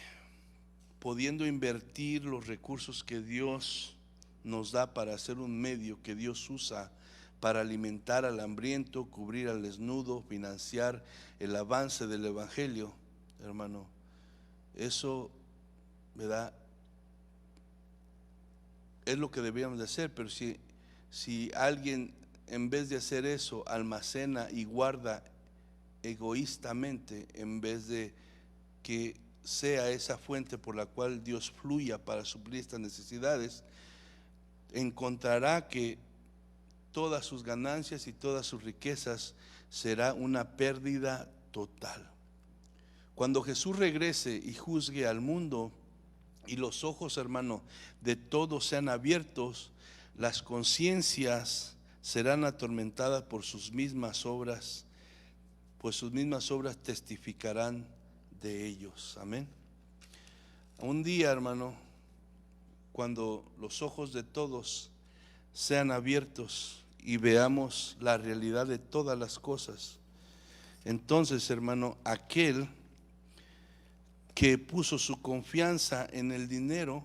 pudiendo invertir los recursos que Dios nos da para hacer un medio que Dios usa para alimentar al hambriento, cubrir al desnudo, financiar el avance del evangelio, hermano, eso, ¿verdad?, es lo que debíamos de hacer. Pero si alguien, en vez de hacer eso, almacena y guarda egoístamente, en vez de que sea esa fuente por la cual Dios fluya para suplir estas necesidades, encontrará que todas sus ganancias y todas sus riquezas será una pérdida total. Cuando Jesús regrese y juzgue al mundo, y los ojos, hermano, de todos sean abiertos, las conciencias serán atormentadas por sus mismas obras, pues sus mismas obras testificarán de ellos, amén. Un día, hermano, cuando los ojos de todos sean abiertos y veamos la realidad de todas las cosas, entonces, hermano, aquel que puso su confianza en el dinero,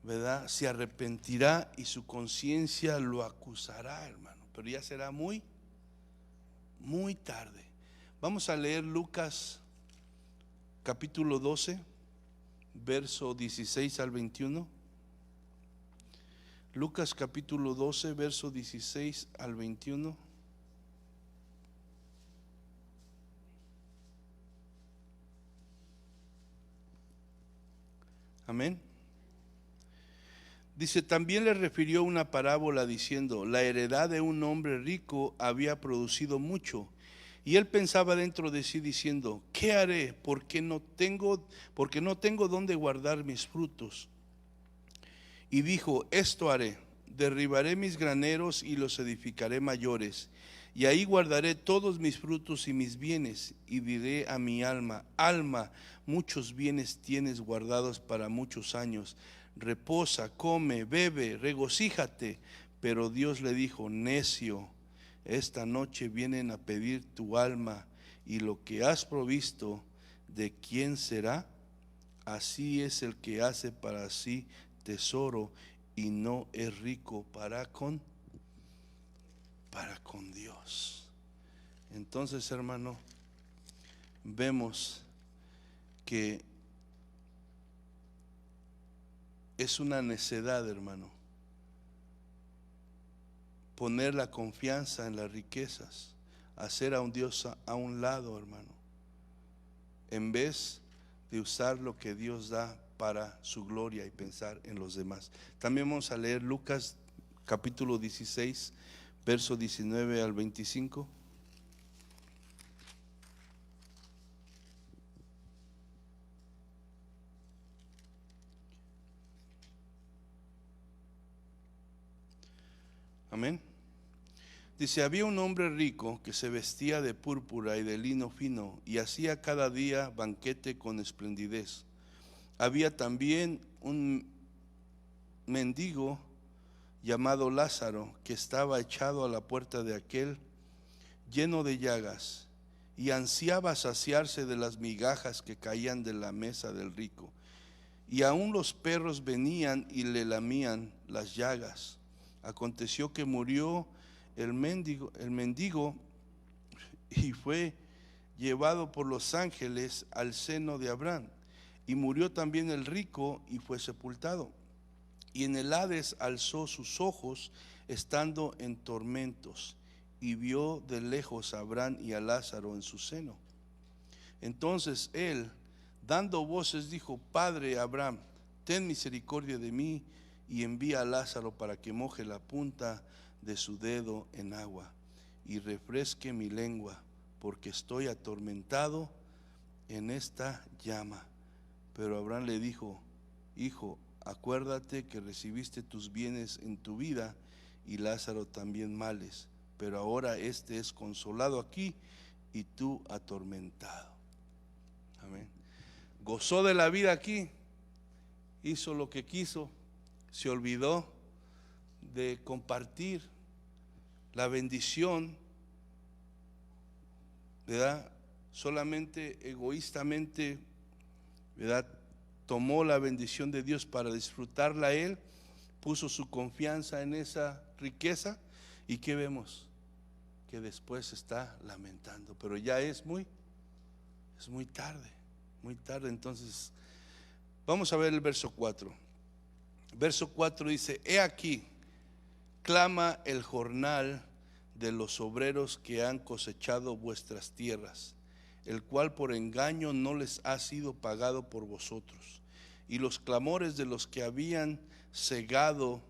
¿verdad?, se arrepentirá, y su conciencia lo acusará, hermano, pero ya será muy tarde. Vamos a leer Lucas capítulo 12, verso 16 al 21. Lucas capítulo 12, verso 16 al 21. Amén. Dice: también le refirió una parábola diciendo: la heredad de un hombre rico había producido mucho, y él pensaba dentro de sí diciendo: ¿qué haré? Porque no tengo dónde guardar mis frutos. Y dijo: esto haré, derribaré mis graneros y los edificaré mayores, y ahí guardaré todos mis frutos y mis bienes, y diré a mi alma: alma, muchos bienes tienes guardados para muchos años, reposa, come, bebe, regocíjate. Pero Dios le dijo: necio, esta noche vienen a pedir tu alma, y lo que has provisto, ¿de quién será? Así es el que hace para sí tesoro y no es rico para con Dios. Entonces, hermano, vemos que es una necedad, hermano, poner la confianza en las riquezas, hacer a un Dios a un lado, hermano, en vez de usar lo que Dios da para su gloria y pensar en los demás. También vamos a leer Lucas capítulo 16, verso 19 al 25. Amén. Dice: había un hombre rico que se vestía de púrpura y de lino fino y hacía cada día banquete con esplendidez. Había también un mendigo llamado Lázaro, que estaba echado a la puerta de aquel, lleno de llagas, y ansiaba saciarse de las migajas que caían de la mesa del rico. Y aún los perros venían y le lamían las llagas. Aconteció que murió el mendigo y fue llevado por los ángeles al seno de Abraham. Y murió también el rico y fue sepultado. Y en el Hades alzó sus ojos estando en tormentos, y vio de lejos a Abraham y a Lázaro en su seno. Entonces él, dando voces, dijo: Padre Abraham, ten misericordia de mí, y envía a Lázaro para que moje la punta de su dedo en agua y refresque mi lengua, porque estoy atormentado en esta llama. Pero Abraham le dijo: Hijo, acuérdate que recibiste tus bienes en tu vida, y Lázaro también males, pero ahora este es consolado aquí y tú atormentado. Amén. Gozó de la vida aquí, hizo lo que quiso, se olvidó de compartir la bendición, ¿verdad? Solamente egoístamente, ¿verdad? Tomó la bendición de Dios para disfrutarla él, puso su confianza en esa riqueza, y ¿qué vemos? Que después se está lamentando, pero ya es muy tarde, muy tarde. Entonces, vamos a ver el verso 4. Verso 4 dice: he aquí, clama el jornal de los obreros que han cosechado vuestras tierras, el cual por engaño no les ha sido pagado por vosotros, y los clamores de los que habían segado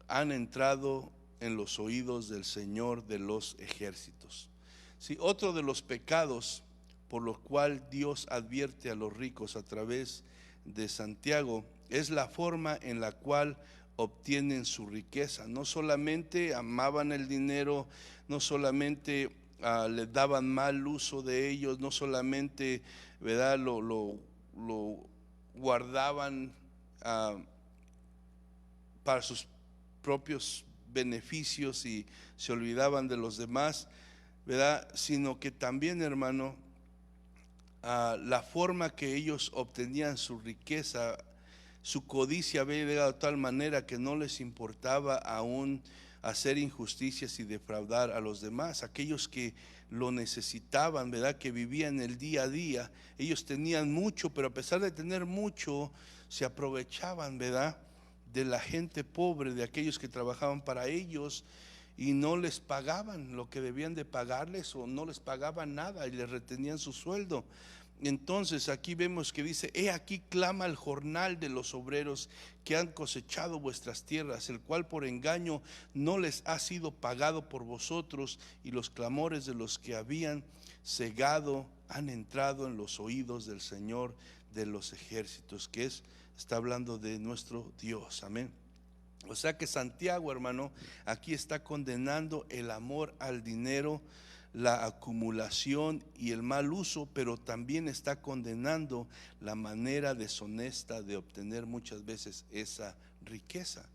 han entrado en los oídos del Señor de los ejércitos. Sí, otro de los pecados por lo cual Dios advierte a los ricos a través de Santiago es la forma en la cual obtienen su riqueza. No solamente amaban el dinero, no solamente le daban mal uso de ellos, no solamente, ¿verdad?, lo guardaban para sus propios beneficios y se olvidaban de los demás, ¿verdad?, sino que también, hermano, la forma que ellos obtenían su riqueza, su codicia había llegado de tal manera que no les importaba aún hacer injusticias y defraudar a los demás, aquellos que lo necesitaban, ¿verdad?, que vivían el día a día. Ellos tenían mucho, pero a pesar de tener mucho, se aprovechaban, ¿verdad?, de la gente pobre, de aquellos que trabajaban para ellos, y no les pagaban lo que debían de pagarles, o no les pagaban nada y les retenían su sueldo. Entonces aquí vemos que dice: he aquí clama el jornal de los obreros que han cosechado vuestras tierras, el cual por engaño no les ha sido pagado por vosotros, y los clamores de los que habían segado han entrado en los oídos del Señor de los ejércitos, que está hablando de nuestro Dios. Amén. O sea que Santiago, hermano, aquí está condenando el amor al dinero, la acumulación y el mal uso, pero también está condenando la manera deshonesta de obtener muchas veces esa riqueza.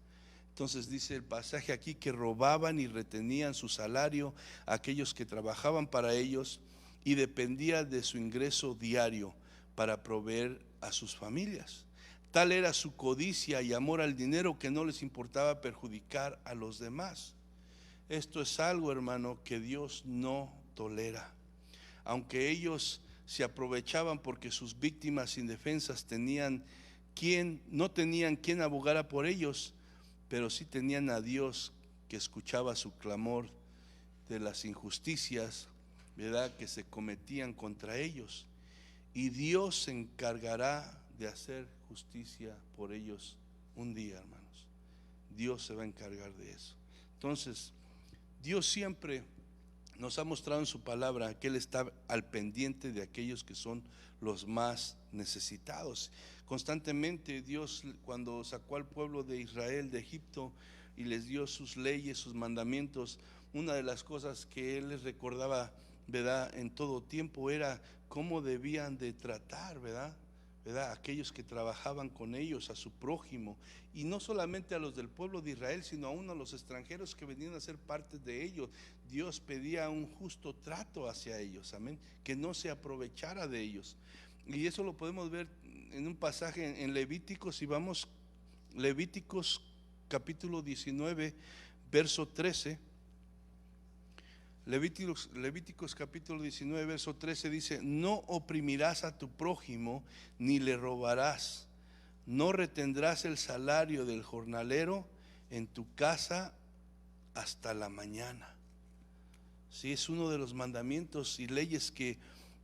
Entonces dice el pasaje aquí que robaban y retenían su salario a aquellos que trabajaban para ellos y dependía de su ingreso diario para proveer a sus familias. Tal era su codicia y amor al dinero que no les importaba perjudicar a los demás. Esto es algo, hermano, que Dios no tolera. Aunque ellos se aprovechaban porque sus víctimas indefensas no tenían quien abogara por ellos, pero sí tenían a Dios que escuchaba su clamor de las injusticias, ¿verdad?, que se cometían contra ellos. Y Dios se encargará de hacer justicia por ellos un día, hermanos. Dios se va a encargar de eso. Entonces, Dios siempre nos ha mostrado en su palabra que Él está al pendiente de aquellos que son los más necesitados. Constantemente Dios, cuando sacó al pueblo de Israel de Egipto y les dio sus leyes, sus mandamientos, una de las cosas que Él les recordaba, ¿verdad?, en todo tiempo era cómo debían de tratar, ¿verdad?, aquellos que trabajaban con ellos, a su prójimo, y no solamente a los del pueblo de Israel, sino aún a los extranjeros que venían a ser parte de ellos. Dios pedía un justo trato hacia ellos, amén, que no se aprovechara de ellos. Y eso lo podemos ver en un pasaje en Levíticos. Si vamos, Levíticos capítulo 19, verso 13. Levíticos capítulo 19, verso 13 dice: no oprimirás a tu prójimo, ni le robarás, no retendrás el salario del jornalero en tu casa hasta la mañana. Sí, es uno de los mandamientos y leyes que,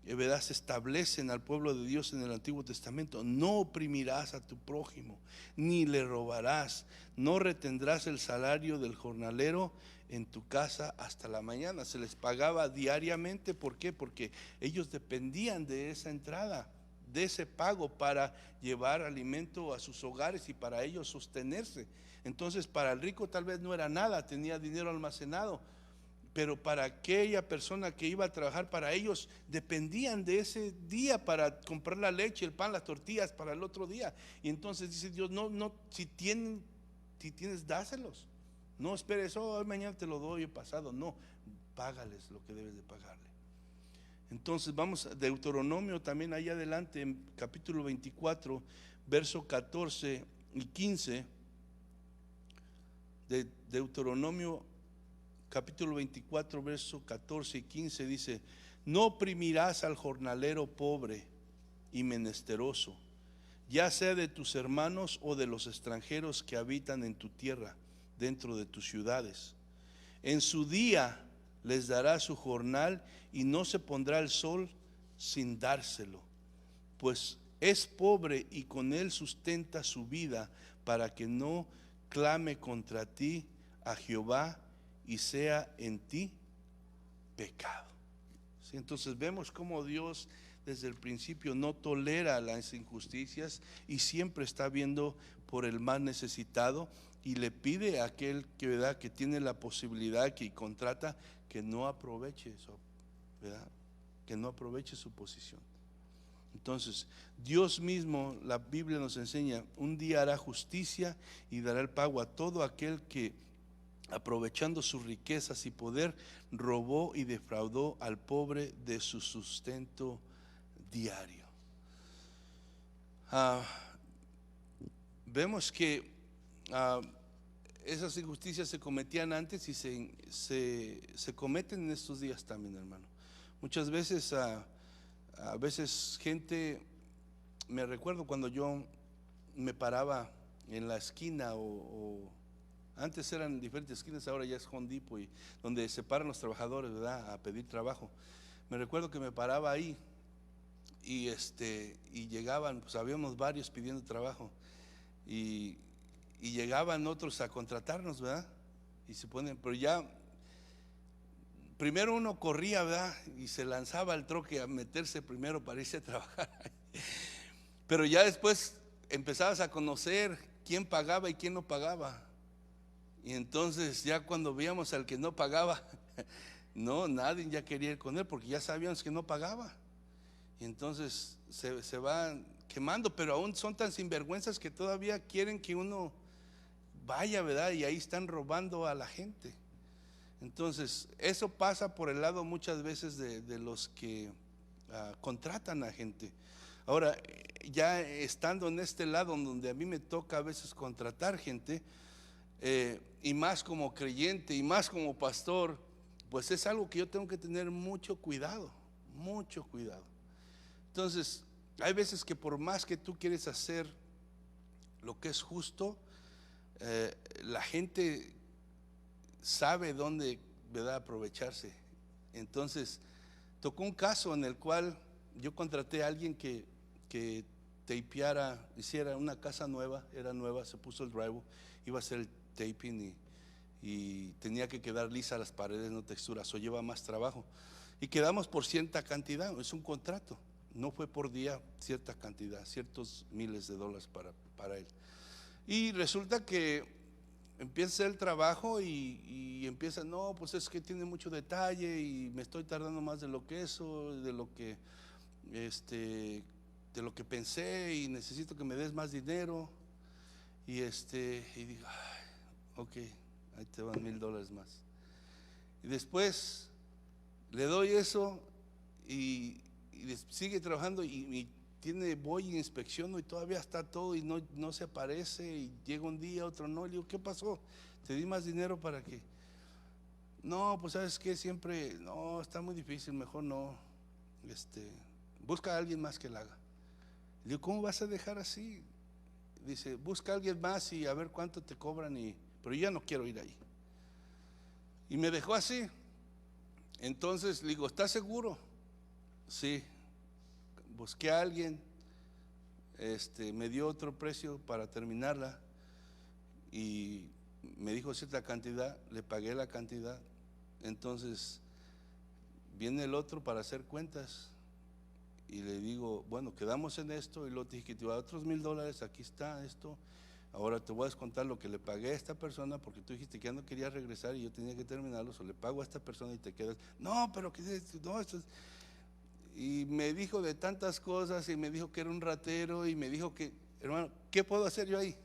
¿verdad?, se establecen al pueblo de Dios en el Antiguo Testamento. No oprimirás a tu prójimo, ni le robarás, no retendrás el salario del jornalero en tu casa hasta la mañana. Se les pagaba diariamente. ¿Por qué? Porque ellos dependían de esa entrada, de ese pago para llevar alimento a sus hogares y para ellos sostenerse. Entonces, para el rico tal vez no era nada, tenía dinero almacenado, pero para aquella persona que iba a trabajar para ellos, dependían de ese día para comprar la leche, el pan, las tortillas para el otro día. Y entonces dice Dios: no, si tienes, dáselos. No esperes, hoy mañana te lo doy, el pasado. No, págales lo que debes de pagarle. Entonces vamos a Deuteronomio también ahí adelante, en capítulo 24, verso 14 y 15. De Deuteronomio capítulo 24, verso 14 y 15 dice: no oprimirás al jornalero pobre y menesteroso, ya sea de tus hermanos o de los extranjeros que habitan en tu tierra, dentro de tus ciudades. En su día les dará su jornal y no se pondrá el sol sin dárselo, pues es pobre y con él sustenta su vida, para que no clame contra ti a Jehová y sea en ti pecado. ¿Sí? Entonces vemos cómo Dios desde el principio no tolera las injusticias y siempre está viendo por el más necesitado, y le pide a aquel que, ¿verdad?, que tiene la posibilidad, que contrata, que no aproveche eso, ¿verdad?, que no aproveche su posición. Entonces Dios mismo, la Biblia nos enseña, un día hará justicia y dará el pago a todo aquel que, aprovechando sus riquezas y poder, robó y defraudó al pobre de su sustento diario. Vemos que esas injusticias se cometían antes y se cometen en estos días también, hermano. Muchas veces, a veces gente, me recuerdo cuando yo me paraba en la esquina, o antes eran diferentes esquinas, ahora ya es Home Depot, y donde se paran los trabajadores, ¿verdad?, a pedir trabajo. Me recuerdo que me paraba ahí y llegaban, pues habíamos varios pidiendo trabajo, y llegaban otros a contratarnos, ¿verdad? Y se ponen, pero ya primero uno corría, ¿verdad?, y se lanzaba al troque a meterse primero para irse a trabajar. Pero ya después empezabas a conocer quién pagaba y quién no pagaba. Y entonces ya cuando veíamos al que no pagaba, no, nadie ya quería ir con él porque ya sabíamos que no pagaba. Y entonces se van quemando, pero aún son tan sinvergüenzas que todavía quieren que uno vaya, ¿verdad? Y ahí están robando a la gente. Entonces, eso pasa por el lado muchas veces de los que contratan a gente. Ahora, ya estando en este lado donde a mí me toca a veces contratar gente, y más como creyente y más como pastor, pues es algo que yo tengo que tener mucho cuidado, mucho cuidado. Entonces, hay veces que por más que tú quieres hacer lo que es justo, la gente sabe dónde, ¿verdad?, aprovecharse. Entonces, tocó un caso en el cual yo contraté a alguien que tapeara, hiciera una casa nueva, era nueva, se puso el drywall, iba a hacer el taping y tenía que quedar lisa las paredes, no texturas, o lleva más trabajo. Y quedamos por cierta cantidad, es un contrato, no fue por día, cierta cantidad, ciertos miles de dólares para él. Y resulta que empieza el trabajo y empieza, no, pues es que tiene mucho detalle y me estoy tardando más de lo que eso, de lo que pensé, y necesito que me des más dinero. Y digo, ay, ok, ahí te van $1000 más. Y después le doy eso y sigue trabajando y voy y inspecciono y todavía está todo y no se aparece, y llega un día, otro no, y le digo, ¿qué pasó? Te di más dinero para que. No, pues sabes que siempre, no, está muy difícil, mejor no, busca a alguien más que la haga. Le digo, ¿cómo vas a dejar así? Dice, busca a alguien más y a ver cuánto te cobran, pero yo ya no quiero ir ahí. Y me dejó así. Entonces le digo, ¿estás seguro? Sí. Busqué a alguien, me dio otro precio para terminarla y me dijo cierta cantidad, le pagué la cantidad. Entonces viene el otro para hacer cuentas y le digo, bueno, quedamos en esto, y luego te dije que te iba a dar otros $1000, aquí está esto. Ahora te voy a descontar lo que le pagué a esta persona porque tú dijiste que ya no querías regresar y yo tenía que terminarlo, o le pago a esta persona y te quedas. No, pero que no, esto es. Y me dijo de tantas cosas y me dijo que era un ratero y me dijo que, hermano, ¿qué puedo hacer yo ahí?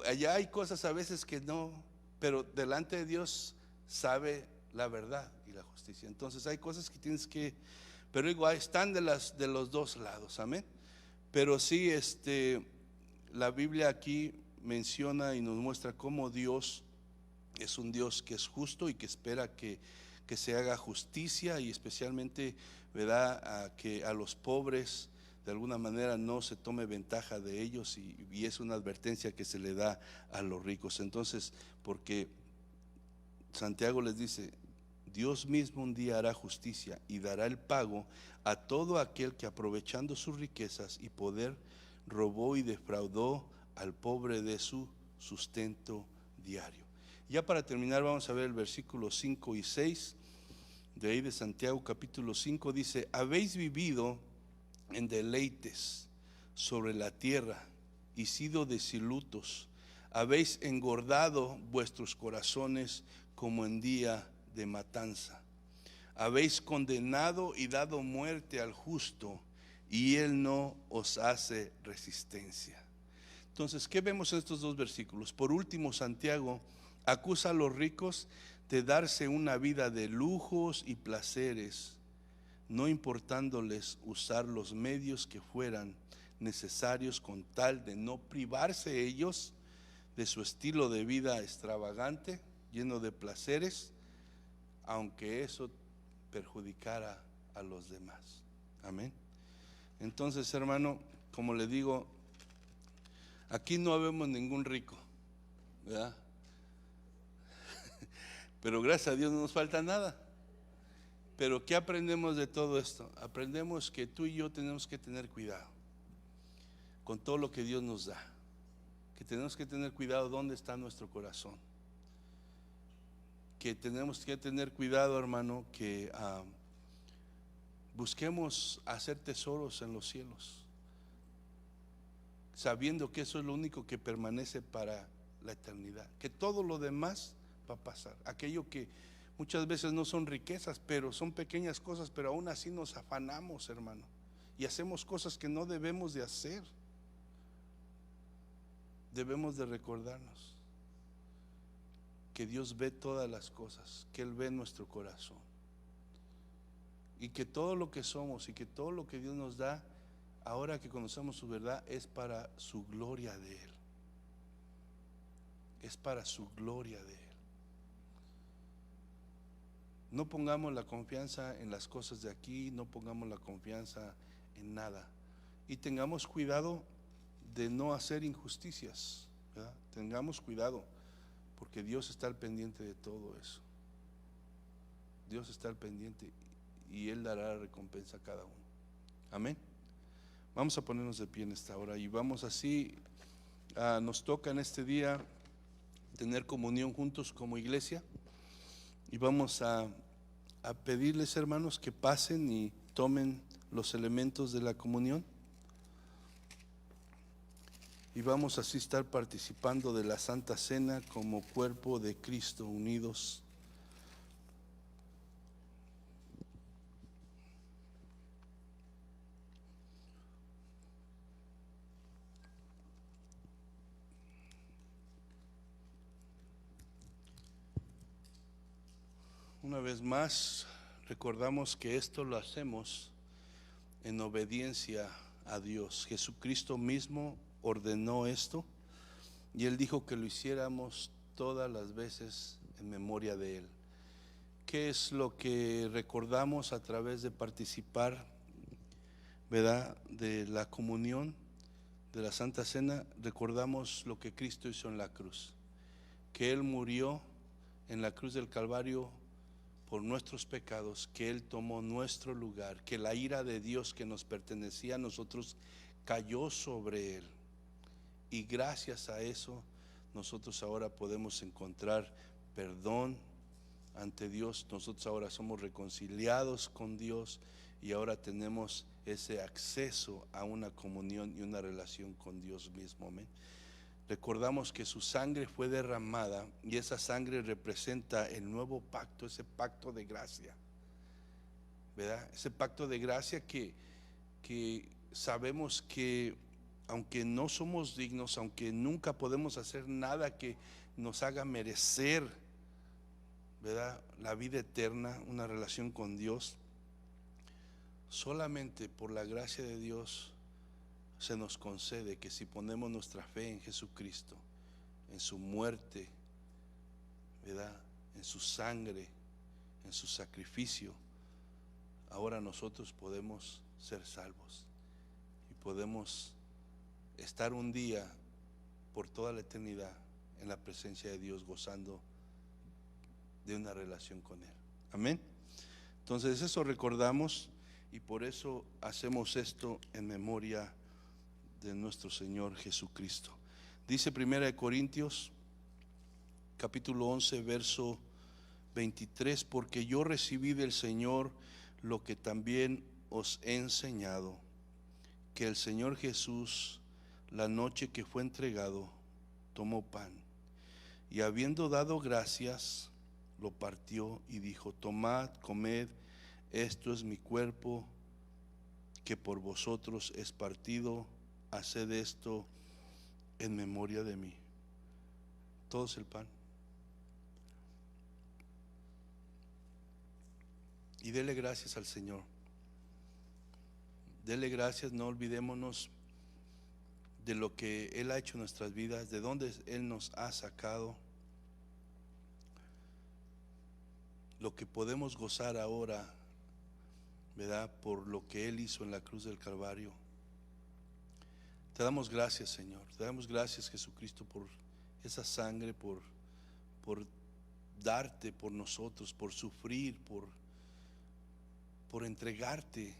Allá hay cosas a veces que no, pero delante de Dios sabe la verdad y la justicia. Entonces hay cosas que tienes que, pero igual están de los dos lados, amén. Pero sí, la Biblia aquí menciona y nos muestra cómo Dios es un Dios que es justo y que espera que se haga justicia, y especialmente, ¿verdad?, que a los pobres de alguna manera no se tome ventaja de ellos, y es una advertencia que se le da a los ricos. Entonces, porque Santiago les dice, Dios mismo un día hará justicia y dará el pago a todo aquel que, aprovechando sus riquezas y poder, robó y defraudó al pobre de su sustento diario. Ya para terminar, vamos a ver el versículo 5 y 6 de ahí de Santiago capítulo 5. Dice, habéis vivido en deleites sobre la tierra y sido desilutos, habéis engordado vuestros corazones como en día de matanza. Habéis condenado y dado muerte al justo, y él no os hace resistencia. Entonces, ¿qué vemos en estos dos versículos? Por último, Santiago acusa a los ricos de darse una vida de lujos y placeres, no importándoles usar los medios que fueran necesarios con tal de no privarse ellos de su estilo de vida extravagante, lleno de placeres, aunque eso perjudicara a los demás. Amén. Entonces, hermano, como le digo, aquí no vemos ningún rico, ¿verdad? Pero gracias a Dios no nos falta nada. Pero ¿qué aprendemos de todo esto? Aprendemos que tú y yo tenemos que tener cuidado con todo lo que Dios nos da, que tenemos que tener cuidado dónde está nuestro corazón, que tenemos que tener cuidado, hermano, que busquemos hacer tesoros en los cielos. sabiendo que eso es lo único que permanece para la eternidad, que todo lo demás va a pasar. Aquello que muchas veces no son riquezas, pero son pequeñas cosas, pero aún así nos afanamos, hermano, y hacemos cosas que no debemos de hacer. Debemos de recordarnos que Dios ve todas las cosas, que Él ve nuestro corazón, y que todo lo que somos y que todo lo que Dios nos da, ahora que conocemos su verdad, es para su gloria de Él. Es para su gloria de Él. No pongamos la confianza en las cosas de aquí, no pongamos la confianza en nada, y tengamos cuidado de no hacer injusticias, ¿verdad? Tengamos cuidado, porque Dios está al pendiente de todo eso. Dios está al pendiente y Él dará la recompensa a cada uno. Amén. Vamos a ponernos de pie en esta hora y vamos así, nos toca en este día tener comunión juntos como iglesia, y vamos a pedirles, hermanos, que pasen y tomen los elementos de la comunión, y vamos así a estar participando de la Santa Cena como cuerpo de Cristo unidos. Una vez más, recordamos que esto lo hacemos en obediencia a Dios. Jesucristo mismo ordenó esto y Él dijo que lo hiciéramos todas las veces en memoria de Él. ¿Qué es lo que recordamos a través de participar, verdad, de la comunión, de la Santa Cena? Recordamos lo que Cristo hizo en la cruz, que Él murió en la cruz del Calvario por nuestros pecados, que Él tomó nuestro lugar, que la ira de Dios que nos pertenecía a nosotros cayó sobre Él, y gracias a eso nosotros ahora podemos encontrar perdón ante Dios. Nosotros ahora somos reconciliados con Dios y ahora tenemos ese acceso a una comunión y una relación con Dios mismo. Amén. Recordamos que su sangre fue derramada y esa sangre representa el nuevo pacto, ese pacto de gracia, ¿verdad? Ese pacto de gracia que sabemos que aunque no somos dignos, aunque nunca podemos hacer nada que nos haga merecer, ¿verdad?, la vida eterna, una relación con Dios, solamente por la gracia de Dios se nos concede que si ponemos nuestra fe en Jesucristo, en su muerte, ¿verdad?, en su sangre, en su sacrificio, ahora nosotros podemos ser salvos y podemos estar un día por toda la eternidad en la presencia de Dios, gozando de una relación con Él. Amén. Entonces eso recordamos y por eso hacemos esto en memoria de nuestro Señor Jesucristo. Dice 1 Corintios capítulo 11 verso 23: porque yo recibí del Señor lo que también os he enseñado, que el Señor Jesús, la noche que fue entregado, tomó pan, y habiendo dado gracias, lo partió y dijo: tomad, comed, esto es mi cuerpo, que por vosotros es partido, haced esto en memoria de mí. Todos el pan. Y dele gracias al Señor. Dele gracias, no olvidémonos de lo que Él ha hecho en nuestras vidas, de dónde Él nos ha sacado, lo que podemos gozar ahora, ¿verdad?, por lo que Él hizo en la cruz del Calvario. Te damos gracias, Señor. Te damos gracias, Jesucristo, por esa sangre, por darte por nosotros, por sufrir, por entregarte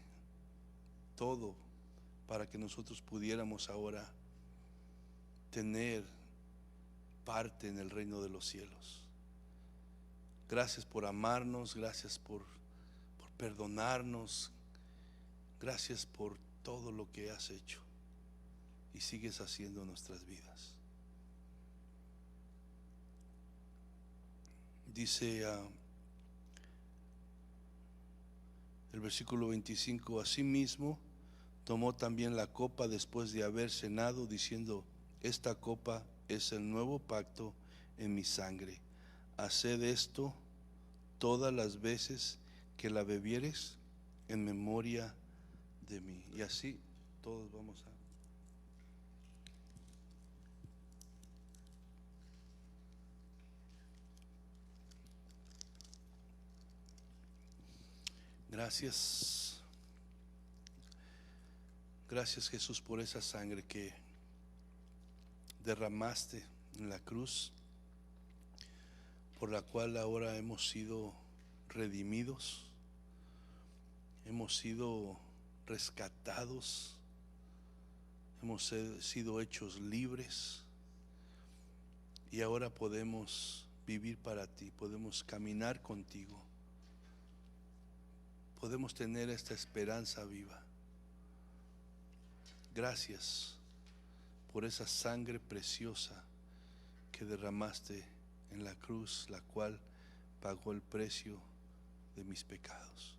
todo para que nosotros pudiéramos ahora tener parte en el reino de los cielos. Gracias por amarnos, gracias por perdonarnos, gracias por todo lo que has hecho. y sigues haciendo en nuestras vidas. Dice el versículo 25: asimismo tomó también la copa después de haber cenado, diciendo: esta copa es el nuevo pacto en mi sangre. Haced esto todas las veces que la bebieres en memoria de mí. Y así todos vamos a... Gracias. Gracias, Jesús, por esa sangre que derramaste en la cruz, por la cual ahora hemos sido redimidos, hemos sido rescatados, hemos sido hechos libres, y ahora podemos vivir para ti, podemos caminar contigo, podemos tener esta esperanza viva. Gracias por esa sangre preciosa que derramaste en la cruz, la cual pagó el precio de mis pecados.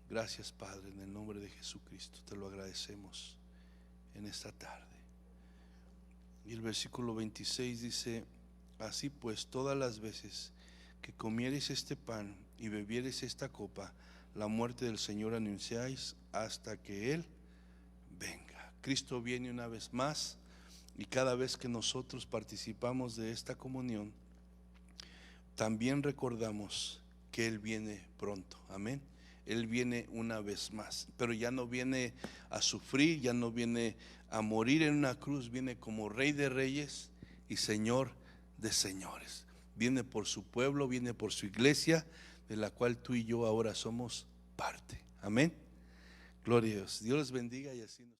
Gracias, Padre, en el nombre de Jesucristo te lo agradecemos en esta tarde. Y el versículo 26 dice: así pues, todas las veces que comiereis este pan y bebiereis esta copa, la muerte del Señor anunciáis hasta que Él venga. Cristo viene una vez más, y cada vez que nosotros participamos de esta comunión, también recordamos que Él viene pronto. Amén. Él viene una vez más, pero ya no viene a sufrir, ya no viene a morir en una cruz, viene como Rey de Reyes y Señor de señores. Viene por su pueblo, viene por su iglesia, de la cual tú y yo ahora somos parte. Amén. Gloria a Dios. Dios les bendiga y así nos...